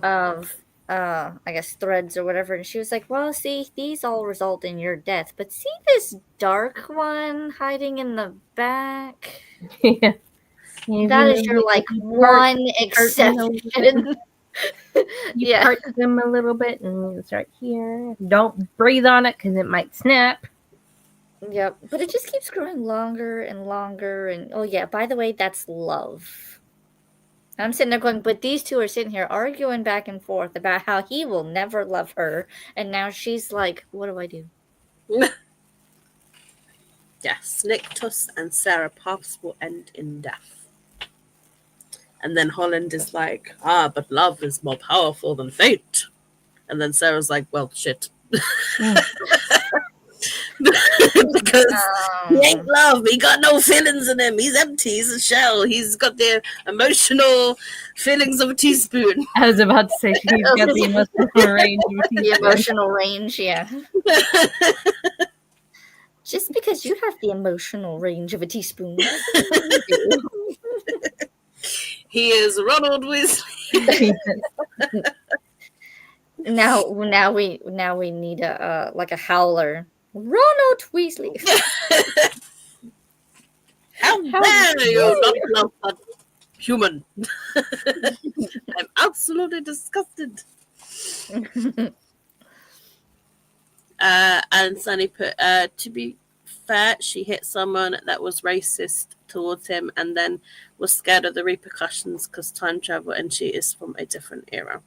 of I guess threads or whatever, and she was like, well, see, these all result in your death, but see this dark one hiding in the back? Yeah. That is your like one exception. You Yeah. part them a little bit, and it's right here. Don't breathe on it because it might snap. Yep, but it just keeps growing longer and longer, and oh yeah, by the way, that's love. I'm sitting there going, but these two are sitting here arguing back and forth about how he will never love her, and now she's like, what do I do? Yes, Nictus and Sarah paths will end in death. And then Holland is like, but love is more powerful than fate. And then Sarah's like, well, shit. Because he ain't love. He got no feelings in him. He's empty. He's a shell. He's got the emotional feelings of a teaspoon. I was about to say she's got the emotional range. The emotional range, yeah. Just because you have the emotional range of a teaspoon. He is Ronald Weasley. Now we need a like a howler. Ronald Weasley. How dare you not love that human? I'm absolutely disgusted. And Sunny put, to be fair, she hit someone that was racist towards him and then was scared of the repercussions because time travel and she is from a different era.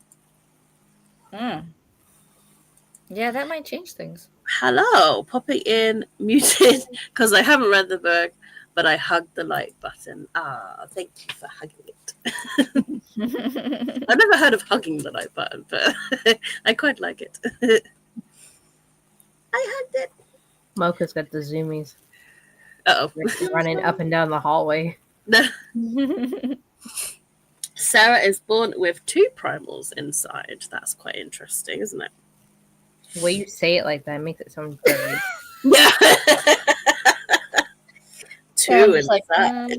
Yeah, that might change things. Hello, popping in, muted, because I haven't read the book, but I hugged the like button. Thank you for hugging it. I've never heard of hugging the like button, but I quite like it. I hugged it. Mocha's got the zoomies. Uh-oh. Running up and down the hallway. Sarah is born with 2 primals inside. That's quite interesting, isn't it? The way you say it like that makes it sound dirty. Yeah. 2 inside.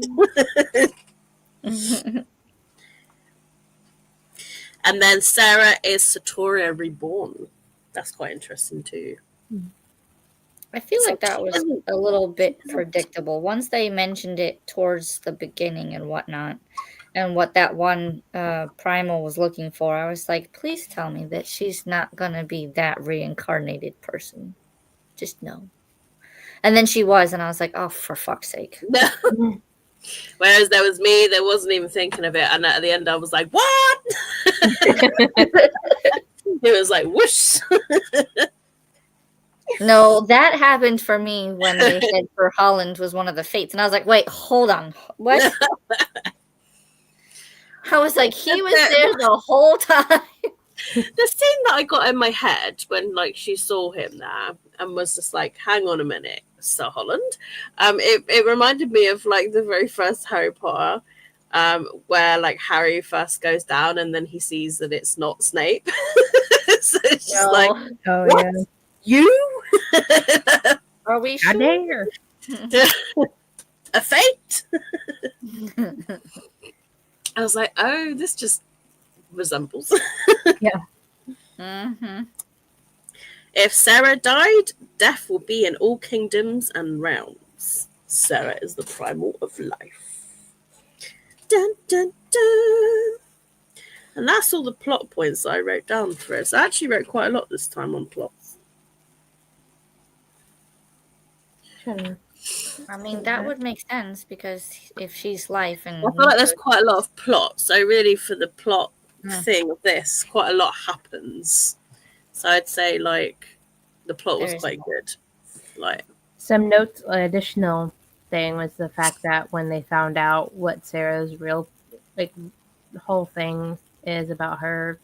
And then Sarah is Satoria reborn. That's quite interesting too. I feel like that was a little bit predictable. Once they mentioned it towards the beginning and whatnot, and what that one primal was looking for, I was like, please tell me that she's not going to be that reincarnated person. Just no. And then she was, and I was like, oh, for fuck's sake. Whereas there was me that wasn't even thinking of it. And at the end, I was like, what? It was like, whoosh. No, that happened for me when they said for Holland was one of the fates. And I was like, wait, hold on. What? I was like, he was there the whole time. The scene that I got in my head when like she saw him there and was just like, hang on a minute, Sir Holland. It reminded me of like the very first Harry Potter, where like Harry first goes down and then he sees that it's not Snape. So it's just like, Oh, what? yeah. You? Are we I sure? dare. A fate? I was like, oh, this just resembles. Yeah. Mm-hmm. If Sarah died, death will be in all kingdoms and realms. Sarah is the primal of life. Dun, dun, dun. And that's all the plot points I wrote down for it. So I actually wrote quite a lot this time on plots. Sure. I mean, that would make sense because if she's life and I feel like there's quite a lot of plot. So really for the plot Yeah. thing of this, quite a lot happens. So I'd say like the plot was There's- quite good. Like Some notes, additional thing was the fact that when they found out what Sarah's real, like, the whole thing is about her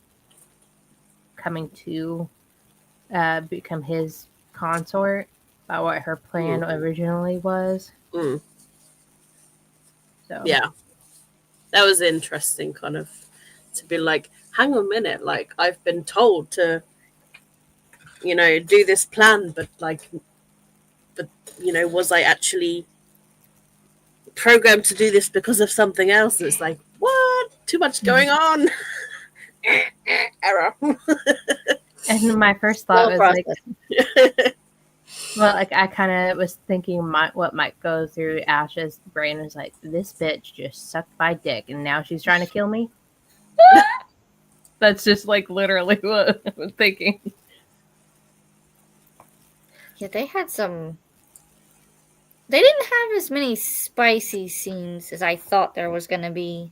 coming to become his consort, about what her plan originally was. mm, So yeah. That was interesting kind of to be like, hang on a minute, like I've been told to, you know, do this plan, but you know, was I actually programmed to do this because of something else? And it's like, what? Too much going on. Error. and my first thought was process. like, well, like I kind of was thinking what might go through Ash's brain was like, this bitch just sucked my dick, and now she's trying to kill me. That's just like literally what I was thinking. Yeah, they had some. They didn't have as many spicy scenes as I thought there was going to be.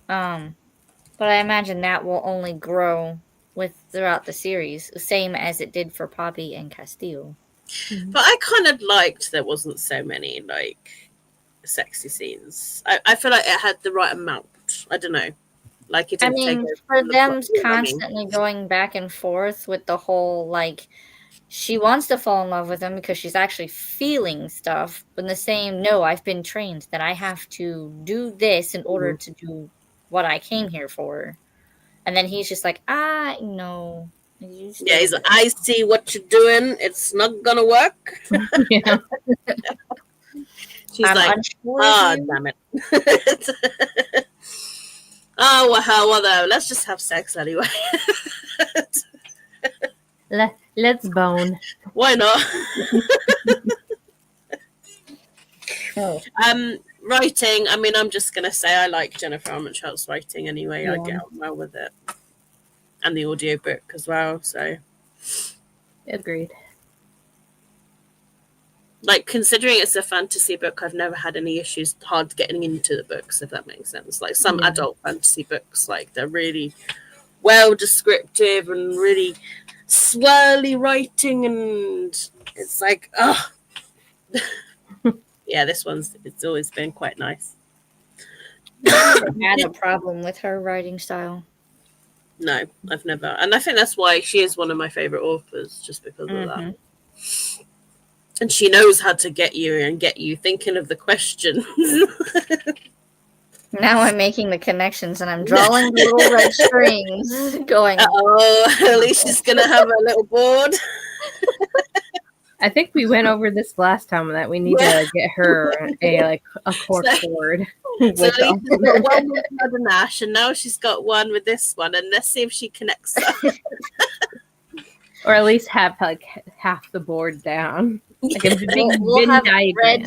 But I imagine that will only grow throughout the series, the same as it did for Poppy and Castile. But I kind of liked there wasn't so many like sexy scenes. I feel like it had the right amount. I don't know. Like it I didn't take mean, over for the them plot, you know what I mean? constantly going back and forth with the whole, like, she wants to fall in love with him because she's actually feeling stuff, but the same, no, I've been trained that I have to do this in order to do what I came here for. And then he's just like, no. Yeah, he's like, I see what you're doing. It's not gonna work. Yeah. She's I'm like, unsure oh, of you. damn it. Oh, well, though, let's just have sex anyway. Let's bone. Why not? Oh. Writing, I mean, I'm just going to say I like Jennifer Armentrout's writing anyway. I Yeah. get on well with it. And the audiobook as well, so... Agreed. Like, considering it's a fantasy book, I've never had any issues hard getting into the books, if that makes sense. Like, some adult fantasy books, like, they're really well descriptive and really swirly writing, and it's like, oh. Yeah, this one's, it's always been quite nice. I had a problem with her writing style. No, I've never. And I think that's why she is one of my favorite authors, just because of that. And she knows how to get you thinking of the questions. Now I'm making the connections and I'm drawing the little red strings going. Oh, Alicia's going to have a little board. I think we went over this last time that we need to get her a cork board. So Alicia's got one with Blood and Ash, and now she's got one with this one, and let's see if she connects them. Or at least have like half the board down. Like a big We'll Venn have diagram.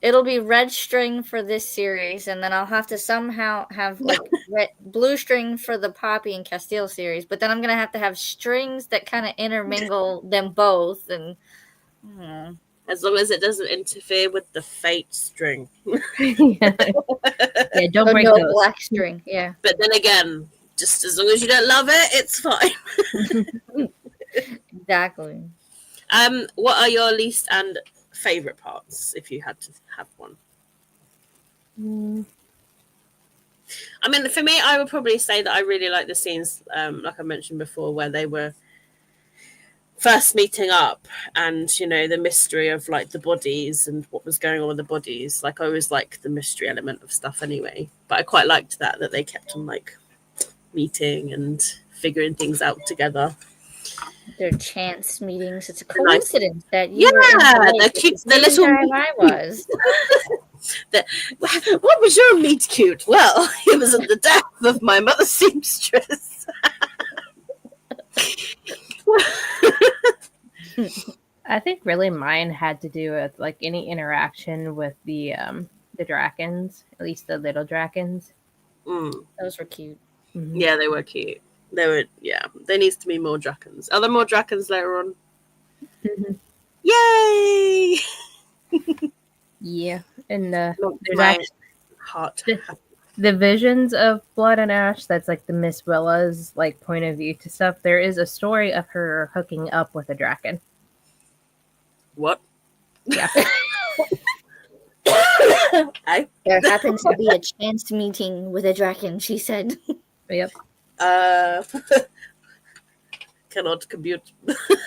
It'll be red string for this series, and then I'll have to somehow have like blue string for the Poppy and Castile series. But then I'm gonna have to have strings that kind of intermingle them both, and as long as it doesn't interfere with the fate string. Yeah, don't break no those. black string. Yeah, But then again, just as long as you don't love it, it's fine. exactly. What are your least and favorite parts, if you had to have one? I mean, for me, I would probably say that I really like the scenes, like I mentioned before, where they were first meeting up, and you know, the mystery of like the bodies and what was going on with the bodies. Like, I always like the mystery element of stuff anyway, but I quite liked that they kept on like meeting and figuring things out together. They're chance meetings. It's a coincidence that you Yeah, were in the they're lake cute, at the the same little- time I was. What was your meet cute? Well, it was at the death of my mother seamstress. I think really mine had to do with like any interaction with the dragons, at least the little dragons. Mm. Those were cute. Mhm. Yeah, they were cute. They were, yeah. There needs to be more dragons. Are there more dragons later on? Mhm. Yay! Yeah, and Makes there's my actually heart the, happy. the visions of Blood and Ash. That's like the Miss Willa's like point of view to stuff. There is a story of her hooking up with a dragon. What? Yeah. There happens to be a chance meeting with a dragon, she said. Yep. Uh, cannot compute.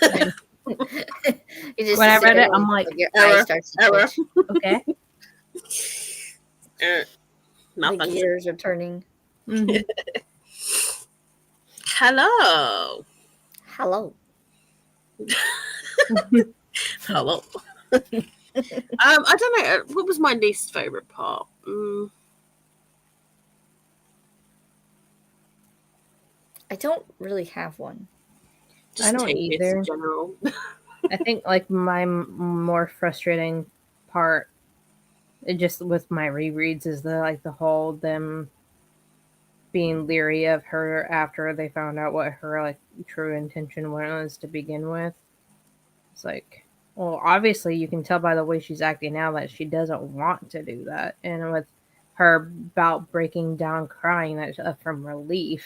And You just when I sit read there it, I'm and, like, your error, eye starts to error. twitch. okay. The Nothing. gears are turning. Mhm. Hello. Hello. Hello. I don't know. What was my least favorite part? I don't really have one. Just I don't take it either. in general. I think like my more frustrating part, it just with my rereads, is the whole them being leery of her after they found out what her like true intention was to begin with. It's like, well, obviously you can tell by the way she's acting now that she doesn't want to do that, and with her about breaking down crying that from relief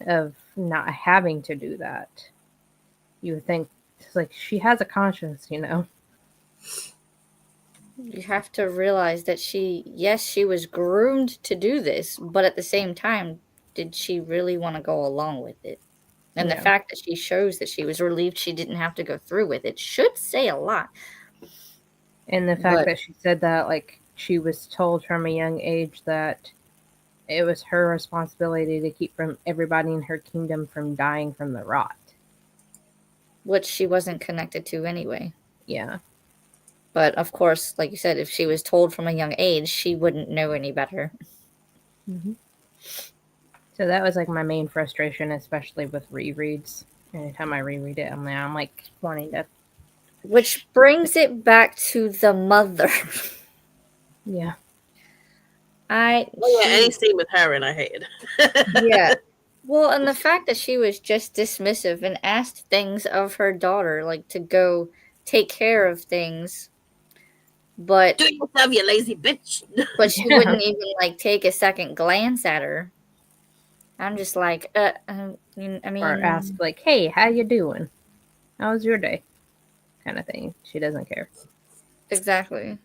of not having to do that, you would think it's like she has a conscience, you know. You have to realize that she was groomed to do this, but at the same time, did she really want to go along with it? And the Yeah. fact that she shows that she was relieved she didn't have to go through with it should say a lot. And the fact But- that she said that, like, she was told from a young age that it was her responsibility to keep from everybody in her kingdom from dying from the rot. Which she wasn't connected to anyway. Yeah. But of course, like you said, if she was told from a young age, she wouldn't know any better. Mm-hmm. So that was like my main frustration, especially with rereads. Anytime I reread it, I'm like wanting to. Which brings it back to the mother. Yeah. Any scene with her and I hated. Yeah. Well, and the fact that she was just dismissive and asked things of her daughter, like to go take care of things, but Do it yourself, you lazy bitch. but she wouldn't even like take a second glance at her. I'm just like, I mean, Or ask like, "Hey, how you doing? How was your day?" Kind of thing. She doesn't care. exactly.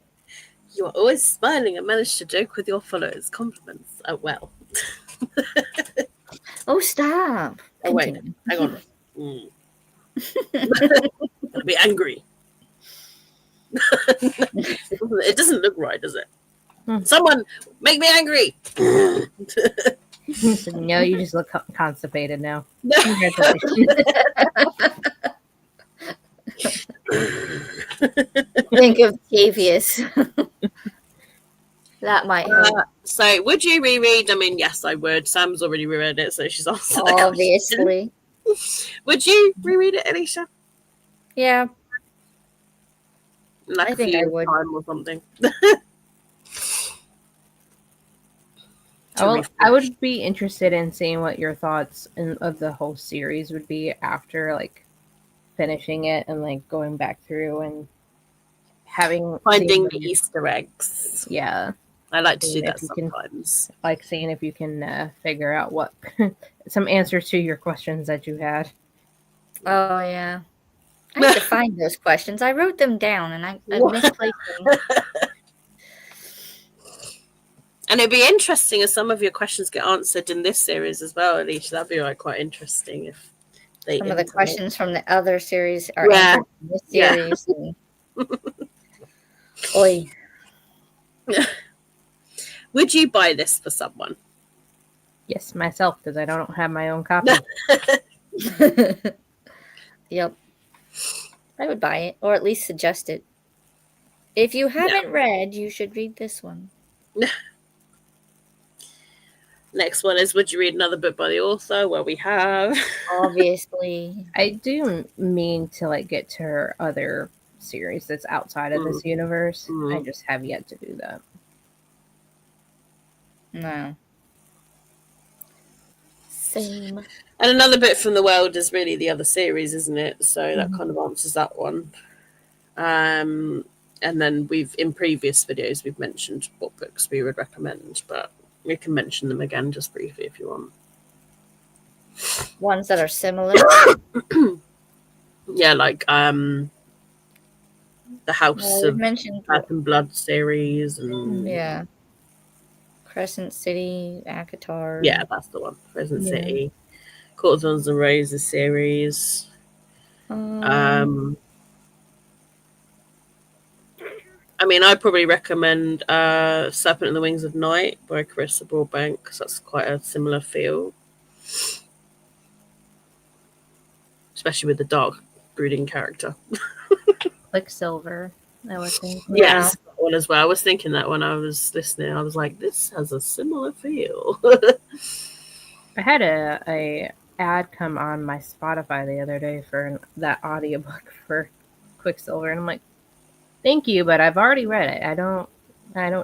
You are always smiling and manage to joke with your followers. Compliments. Oh, well. Oh, stop. Oh, wait. Continue. Hang on. Gonna be angry. It doesn't look right, does it? Someone make me angry. No, you just look constipated now. Congratulations. Think of Tavius. That might help. So, would you reread? I mean, yes, I would. Sam's already reread it, so she's answered that question. Obviously. Would you reread it, Alicia? Yeah. Like I a think few I years would. time or something. I would be interested in seeing what your thoughts of the whole series would be after like finishing it and like going back through and finding the Easter eggs. Yeah, I like to do Seeing that if you can- sometimes. like seeing if you can figure out what some answers to your questions that you had. Oh, yeah. I have to find those questions. I wrote them down and I misplaced them. And it'd be interesting if some of your questions get answered in this series as well, Alicia. That'd be like quite interesting if they Some of the interlink. questions from the other series are Yeah. answered in this series. Oi. Would you buy this for someone? Yes, myself, because I don't have my own copy. Yep. I would buy it, or at least suggest it. If you haven't read, you should read this one. Next one is, would you read another book by the author? Well, we have. Obviously. I do mean to like get to her other series that's outside of this universe. I just have yet to do that. No. Same. And another bit from the world is really the other series, isn't it? So that kind of answers that one. And then in previous videos, we've mentioned what books we would recommend, but we can mention them again just briefly if you want. Ones that are similar. Yeah, like the House of mentioned Earth and Blood series, and yeah, Crescent City, Akatar. yeah, that's the one. Crescent City, Court of Thorns and Roses series. I mean, I'd probably recommend Serpent and the Wings of Night by Carissa Broadbank, because that's quite a similar feel. Especially with the dark brooding character. Quicksilver, I would think. Yes, that one as well. I was thinking that when I was listening. I was like, this has a similar feel. I had a ad come on my Spotify the other day for that audiobook for Quicksilver, and I'm like, thank you, but I've already read it. I don't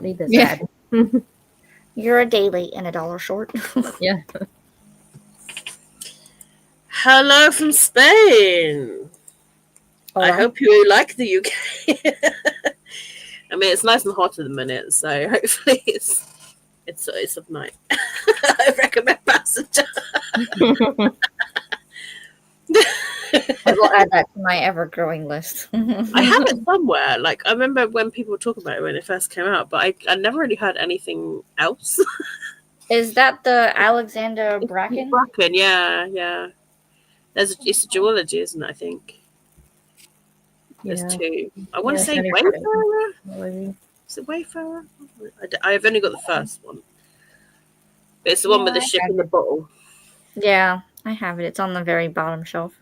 need this ad. You're a day late and $1 short. Yeah. Hello from Spain. I hope you like the UK. I mean, it's nice and hot at the minute, so hopefully it's of night. I recommend Passenger. I will add that to my ever-growing list. I have it somewhere. Like, I remember when people were talking about it when it first came out, but I never really heard anything else. Is that the Alexander Bracken? Bracken, yeah. It's a duology, isn't it? I think. There's two. I want to say Wayfarer. Is it Wayfarer? I've only got the first one. But it's the one with the ship in the bottle. Yeah, I have it. It's on the very bottom shelf.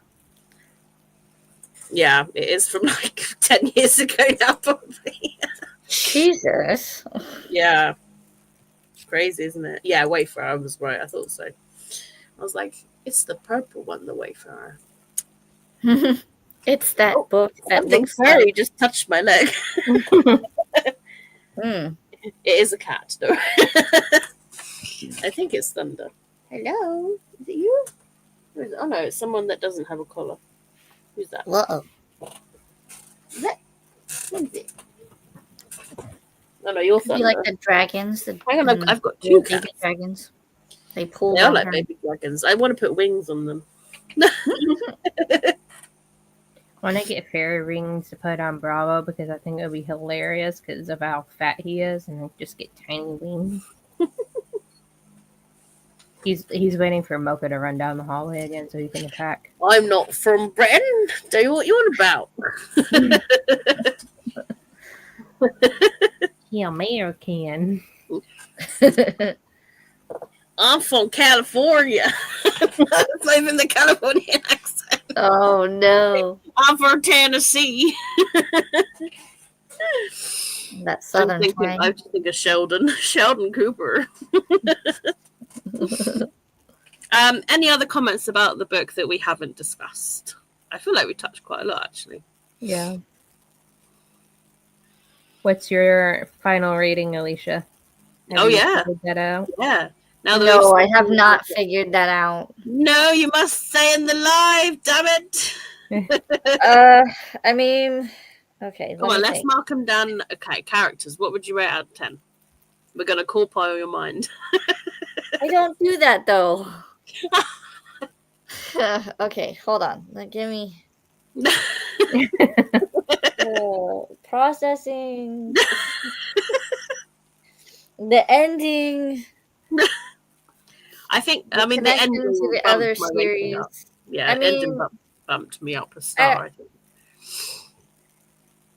Yeah, it is from like 10 years ago now, probably. Jesus. Yeah. It's crazy, isn't it? Yeah, Wayfarer. I was right. I thought so. I was like, it's the purple one, the Wayfarer. It's that book that looks furry like... just touched my leg. It is a cat, though. I think it's Thunder. Hello? Is it you? Oh, no, it's someone that doesn't have a collar. Who's that? Whoa. What is it? No, you're Thunder. Like the dragons. Hang on, I've got two baby dragons. They pull They down are like her. baby dragons. I want to put wings on them. I want to get fairy rings to put on Bravo because I think it would be hilarious because of how fat he is, and like just get tiny wings. He's waiting for Mocha to run down the hallway again so he can attack. I'm not from Britain. Tell you what you're on about. He American. I'm from California. It's not even the California accent. Oh no. I'm from Tennessee. That southern twang. I just think of Sheldon Cooper. Any other comments about the book that we haven't discussed? I feel like we touched quite a lot, actually. Yeah. What's your final rating, Alicia? Have you figured that out? Yeah. No, I have not figured that out. No, you must say in the live, damn it. I mean, okay. Come on, let's mark them down. Okay, characters. What would you rate out of 10? We're going to call pile your mind. I don't do that, though. Okay, hold on. Give me... processing. The ending... I mean, the ending to the other series. Yeah, the ending bumped me up a star, I think.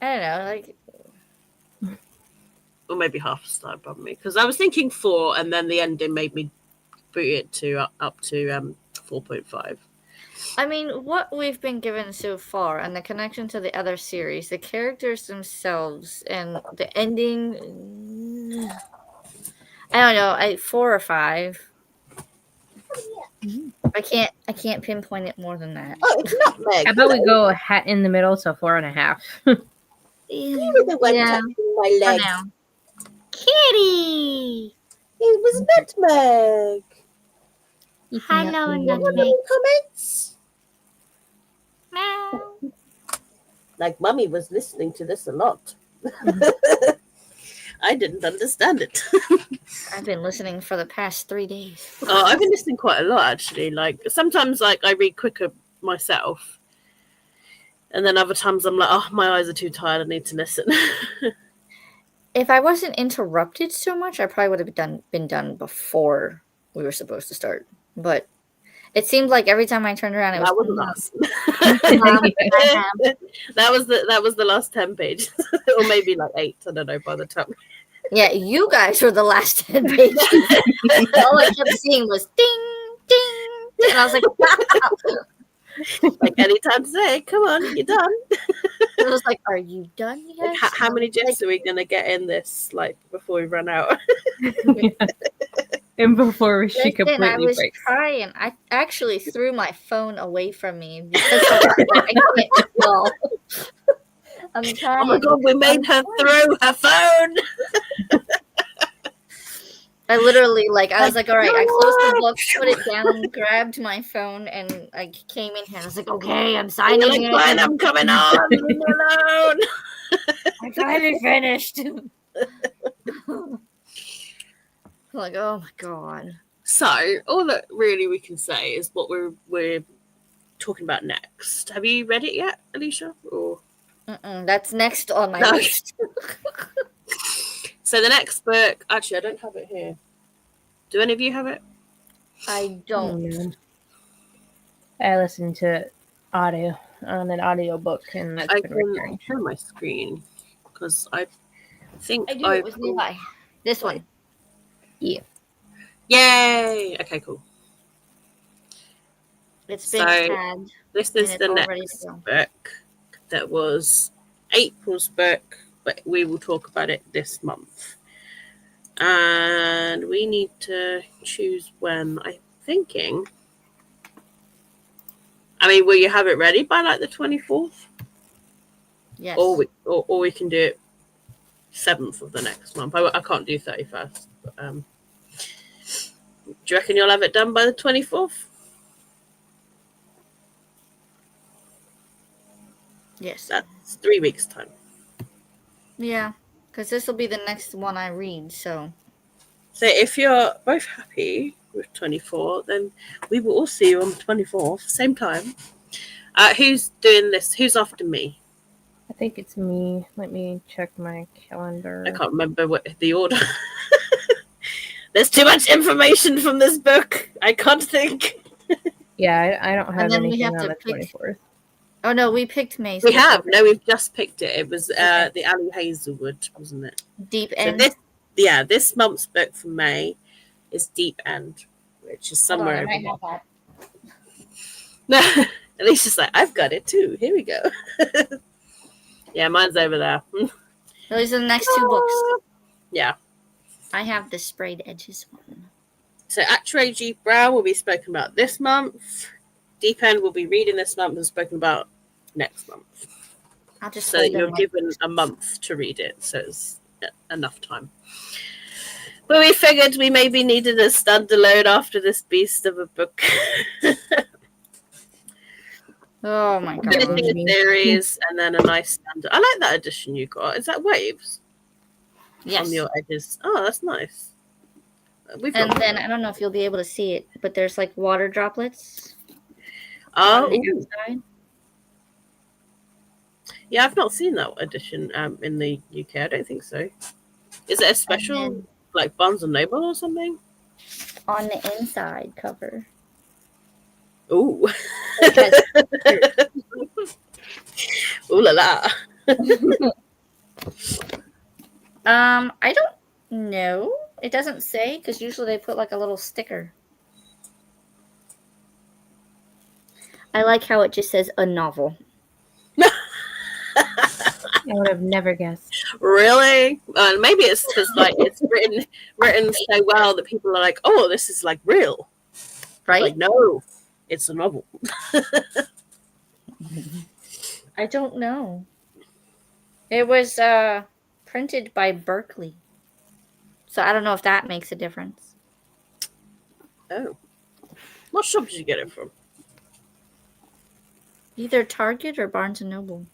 I don't know, or maybe half a star bumped me. Because I was thinking 4, and then the ending made me boot it to up to 4.5. I mean, what we've been given so far, and the connection to the other series, the characters themselves, and the ending... I don't know, 4 or 5. I can't pinpoint it more than that. Oh, it's nutmeg. How about we go a hat in the middle, so 4.5. You were the one Yeah. touching my For leg. now. Kitty! It was nutmeg. Hello, Any Nutmeg. comments? Meow. Like, Mummy was listening to this a lot. I didn't understand it. I've been listening for the past 3 days. Oh, I've been listening quite a lot, actually. Like, sometimes, like, I read quicker myself. And then other times I'm like, oh, my eyes are too tired. I need to listen. If I wasn't interrupted so much, I probably would have been done before we were supposed to start. But it seemed like every time I turned around, it That was was last. Mom. that was the last 10 pages. Or maybe like 8. I don't know by the time. Yeah, you guys were the last 10 pages. All I kept seeing was ding, ding, ding. And I was like, wow. Like, anytime today, come on, you're done. I was like, are you done yet? Like, how many gifs are we going to get in this, like, before we run out? And before she Listen, I completely was breaks. trying. I actually threw my phone away from me because I can't tell. I'm trying. Oh my god, we made her throw her phone. I literally, I was like, all right, I closed the book, put it down, grabbed my phone, and I came in here. I was like, okay, I'm signing You're like, in. fine, I'm coming on. Leave me alone. I finally finished. Like, oh my god. So, all that really we can say is what we're talking about next. Have you read it yet, Alicia? Or That's next on my No. list. So the next book, actually, I don't have it here. Do any of you have it? I don't. Mm. I listened to audio on an audio book, and that's I been can recurring. share my screen because I think I do. It was nearby. This one. Yeah. Yay! Okay, cool. It's been So, tagged. This And is it's the all ready next to go. book that was April's book, but we will talk about it this month. And we need to choose when. I'm thinking. I mean, will you have it ready by like the 24th? Yes. Or we can do it 7th of the next month. I can't do 31st. But, do you reckon you'll have it done by the 24th? Yes. That's 3 weeks' time. Yeah. Because this will be the next one I read, so. So if you're both happy with 24, then we will all see you on the 24th, same time. Who's doing this? Who's after me? I think it's me. Let me check my calendar. I can't remember what the order. There's too much information from this book. I can't think. Yeah, I don't have then we anything have on to the pick- 24th. Oh, no, we picked Maze. We have. No, we've just picked it. It was Okay. the Ali Hazelwood, wasn't it? Deep So End. this month's book for May is Deep End, which is somewhere over have that. there. At least it's like, I've got it too. Here we go. Yeah, mine's over there. Those are the next two books. Yeah. I have the sprayed edges one. So Actuary G. Brown will be spoken about this month. Deep End will be reading this month and spoken about next month. I'll just So hold you're them given a month to read it, so it's enough time. But we figured we maybe needed a standalone after this beast of a book. Oh my god. Finishing a series and then a nice standard. I like that edition you got. Is that waves Yes. on your edges? Oh, that's nice. We've And got then I don't know if you'll be able to see it, but there's like water droplets oh, on the ooh. outside. Yeah, I've not seen that edition in the UK. I don't think so. Is it a special, then- like Barnes and Noble or something? On the inside cover. Ooh. It has- Ooh la la. I don't know. It doesn't say because usually they put like a little sticker. I like how it just says a novel. I would have never guessed. Really? Maybe it's because like it's written so well that people are like, oh, this is like real. Right? Like, no, it's a novel. I don't know. It was printed by Berkeley. So I don't know if that makes a difference. Oh. What shop did you get it from? Either Target or Barnes & Noble.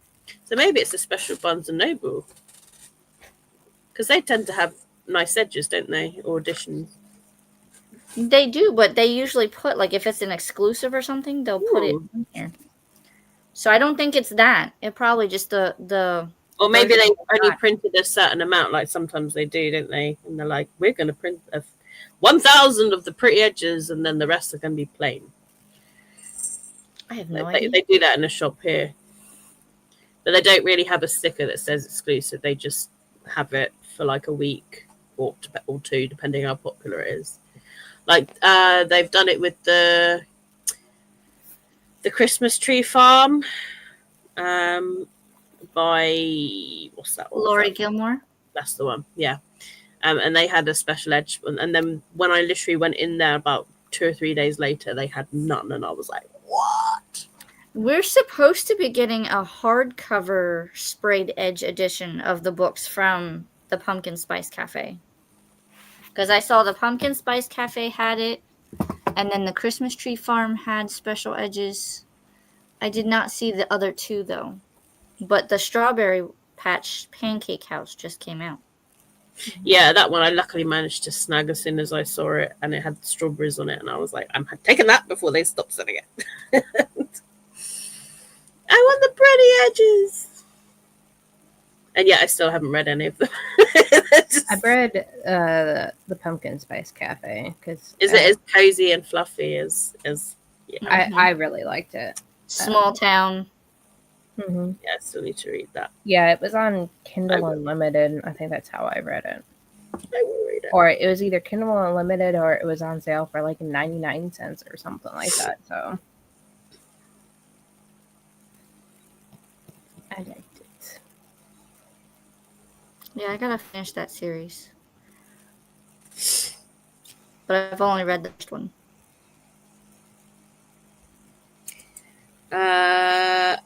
So maybe it's a special Barnes & Noble. Because they tend to have nice edges, don't they? Or editions. They do, but they usually put, like, if it's an exclusive or something, they'll put it in here. So I don't think it's that. It probably just the Or maybe version they only printed a certain amount, like sometimes they do, don't they? And they're like, we're going to print 1,000 of the pretty edges, and then the rest are going to be plain. I have no idea. They do that in a shop here. But they don't really have a sticker that says exclusive. They just have it for like a week or two, depending how popular it is. Like they've done it with the Christmas Tree Farm by what's that one? Laurie Gilmore. That's the one, yeah. And they had a special edge, and then when I literally went in there about 2 or 3 days later, they had none, and I was like, what? We're supposed to be getting a hardcover sprayed edge edition of the books from the Pumpkin Spice Cafe. Because I saw the Pumpkin Spice Cafe had it, and then the Christmas Tree Farm had special edges. I did not see the other two, though. But the Strawberry Patch Pancake House just came out. Yeah, that one I luckily managed to snag as soon as I saw it, and it had strawberries on it, and I was like, I'm taking that before they stop selling it. I want the pretty edges. And yet I still haven't read any of them. I've read the Pumpkin Spice Cafe because is it as cozy and fluffy as yeah. I really liked it. Small town. Mm-hmm. Yeah, I still need to read that. Yeah, it was on Kindle Unlimited. I think that's how I read it. I will read it. Or it was either Kindle Unlimited or it was on sale for like 99 cents or something like that. So I liked it. Yeah, I gotta finish that series. But I've only read the first one.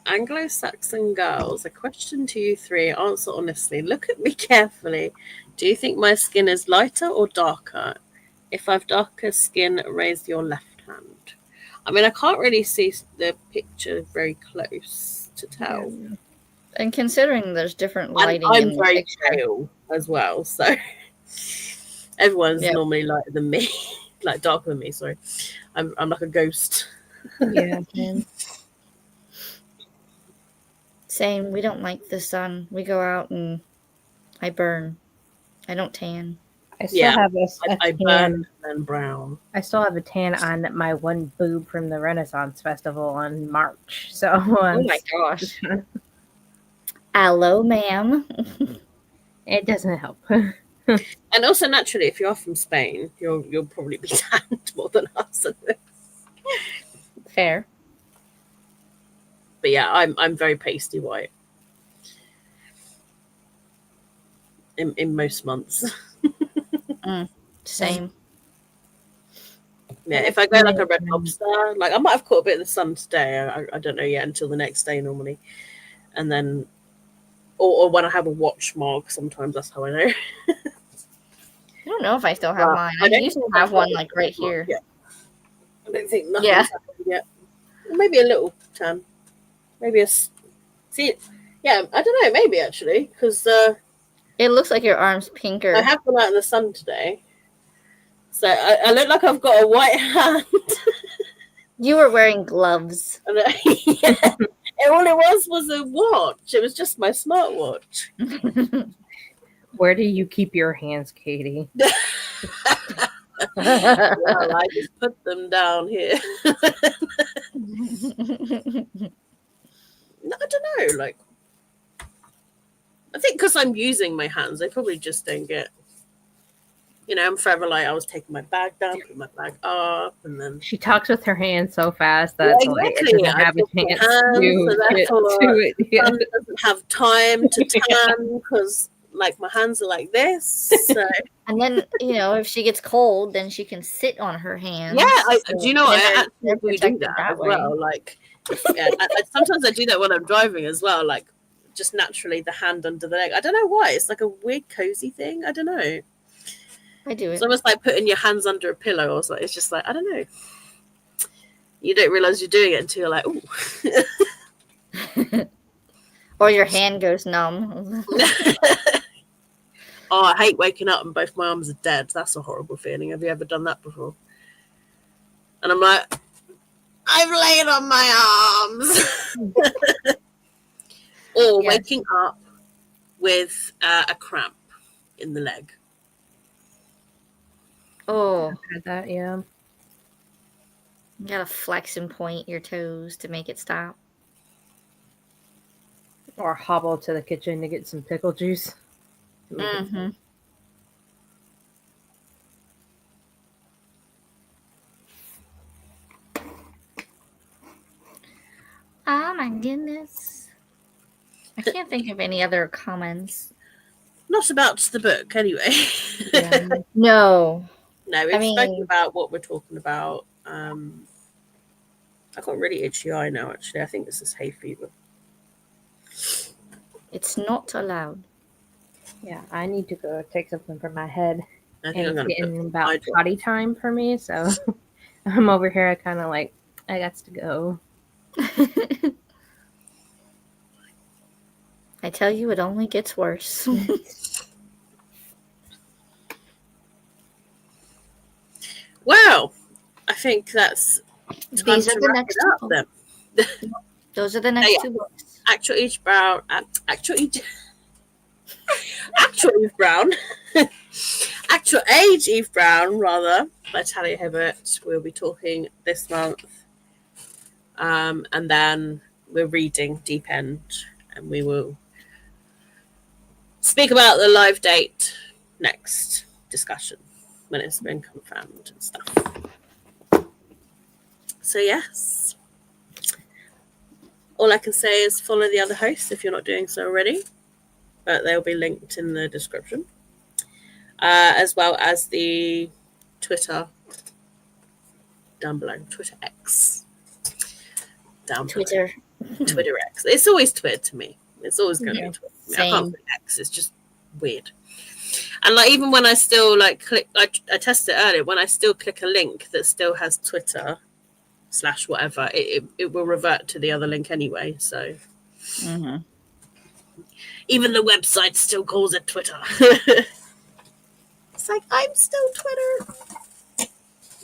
Anglo-Saxon girls, a question to you three. Answer honestly. Look at me carefully. Do you think my skin is lighter or darker? If I've darker skin, raise your left hand. I mean, I can't really see the picture very close to tell. And considering there's different lighting in I'm the very picture. pale as well, so everyone's normally lighter than me, like darker than me. Sorry, I'm like a ghost. Yeah, man. Same. We don't like the sun. We go out and I burn. I don't tan. I still have I tan. burn and brown. I still have a tan on my one boob from the Renaissance Festival in March. So Oh my gosh. Hello, ma'am. It doesn't help. And also, naturally, if you're from Spain, you'll probably be tanned more than us. Fair. But yeah, I'm very pasty white in most months. Same. Yeah, if I go like a Red Lobster, like I might have caught a bit of the sun today. I don't know yet until the next day normally, and then or when I have a watch mark, sometimes that's how I know. I don't know if I still have mine. I used to have one like right here. Yeah. I don't think nothing's happened yet. Maybe a little tan. Maybe I don't know. Maybe actually, because it looks like your arm's pinker. I have gone out in the sun today, so I look like I've got a white hand. You were wearing gloves. Yeah. All it was a watch. It was just my smartwatch. Where do you keep your hands, Katie? Well, I just put them down here. No, I don't know. Like, I think because I'm using my hands, they probably just don't get. You know, I'm forever like I was taking my bag down, putting my bag up, and then she talks with her hands so fast that exactly. it doesn't have a chance to so it. Yeah. doesn't have time to tan because like my hands are like this. So And then, if she gets cold, then she can sit on her hands. yeah, do you know what? I they're actually do protected that that as way. well. Like, yeah, sometimes I do that when I'm driving as well. Like, just naturally the hand under the leg. I don't know why. It's like a weird cozy thing. I don't know. I do It's it. almost like putting your hands under a pillow or something. It's just like, I don't know. You don't realize you're doing it until you're like, ooh. Or your hand goes numb. Oh, I hate waking up and both my arms are dead. That's a horrible feeling. Have you ever done that before? And I'm like, I've laid on my arms. Or Yes. waking up with a cramp in the leg. Oh, I've had that, yeah. you gotta flex and point your toes to make it stop. Or hobble to the kitchen to get some pickle juice. To make it Mm-hmm. Oh my goodness. I can't think of any other comments. Not about the book, anyway. Yeah. No. No, we've I spoken mean- about what we're talking about. I got really itchy eye now, actually. I think this is hay fever. It's not allowed. Yeah, I need to go take something for my head. I And think I'm it's going to getting put about eye drop. potty time for me, so I'm over here. I kind of like, I got to go. I tell you, it only gets worse. Well, I think that's time These to are the wrap next it two up books. then. Those are the next Yeah. two books. Actual Eve Brown. Actual Eve Brown. Actual Age Eve Brown, rather, by Talia Hibbert. We'll be talking this month. And then we're reading Deep End, and we will speak about the live date next discussion when it's been confirmed and stuff. So, yes. All I can say is follow the other hosts if you're not doing so already, but they'll be linked in the description, as well as the Twitter down below. Twitter X. Down below. Twitter X. It's always Twitter to me. It's always going to be Twitter. I can't say X. It's just weird. And like even when I still like click, I tested it earlier. When I still click a link that still has Twitter / whatever, it will revert to the other link anyway. So even the website still calls it Twitter. It's like, I'm still Twitter.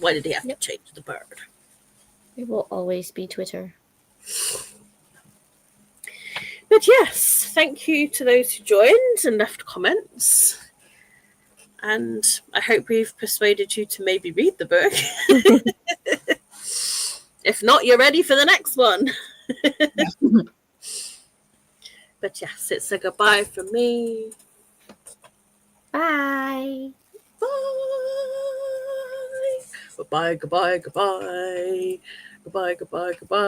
Why did he have to change the bird? It will always be Twitter. But yes, thank you to those who joined and left comments. And I hope we've persuaded you to maybe read the book. If not, you're ready for the next one. But yes, it's a goodbye from me. Bye. Bye. Goodbye, goodbye, goodbye. Goodbye, goodbye, goodbye.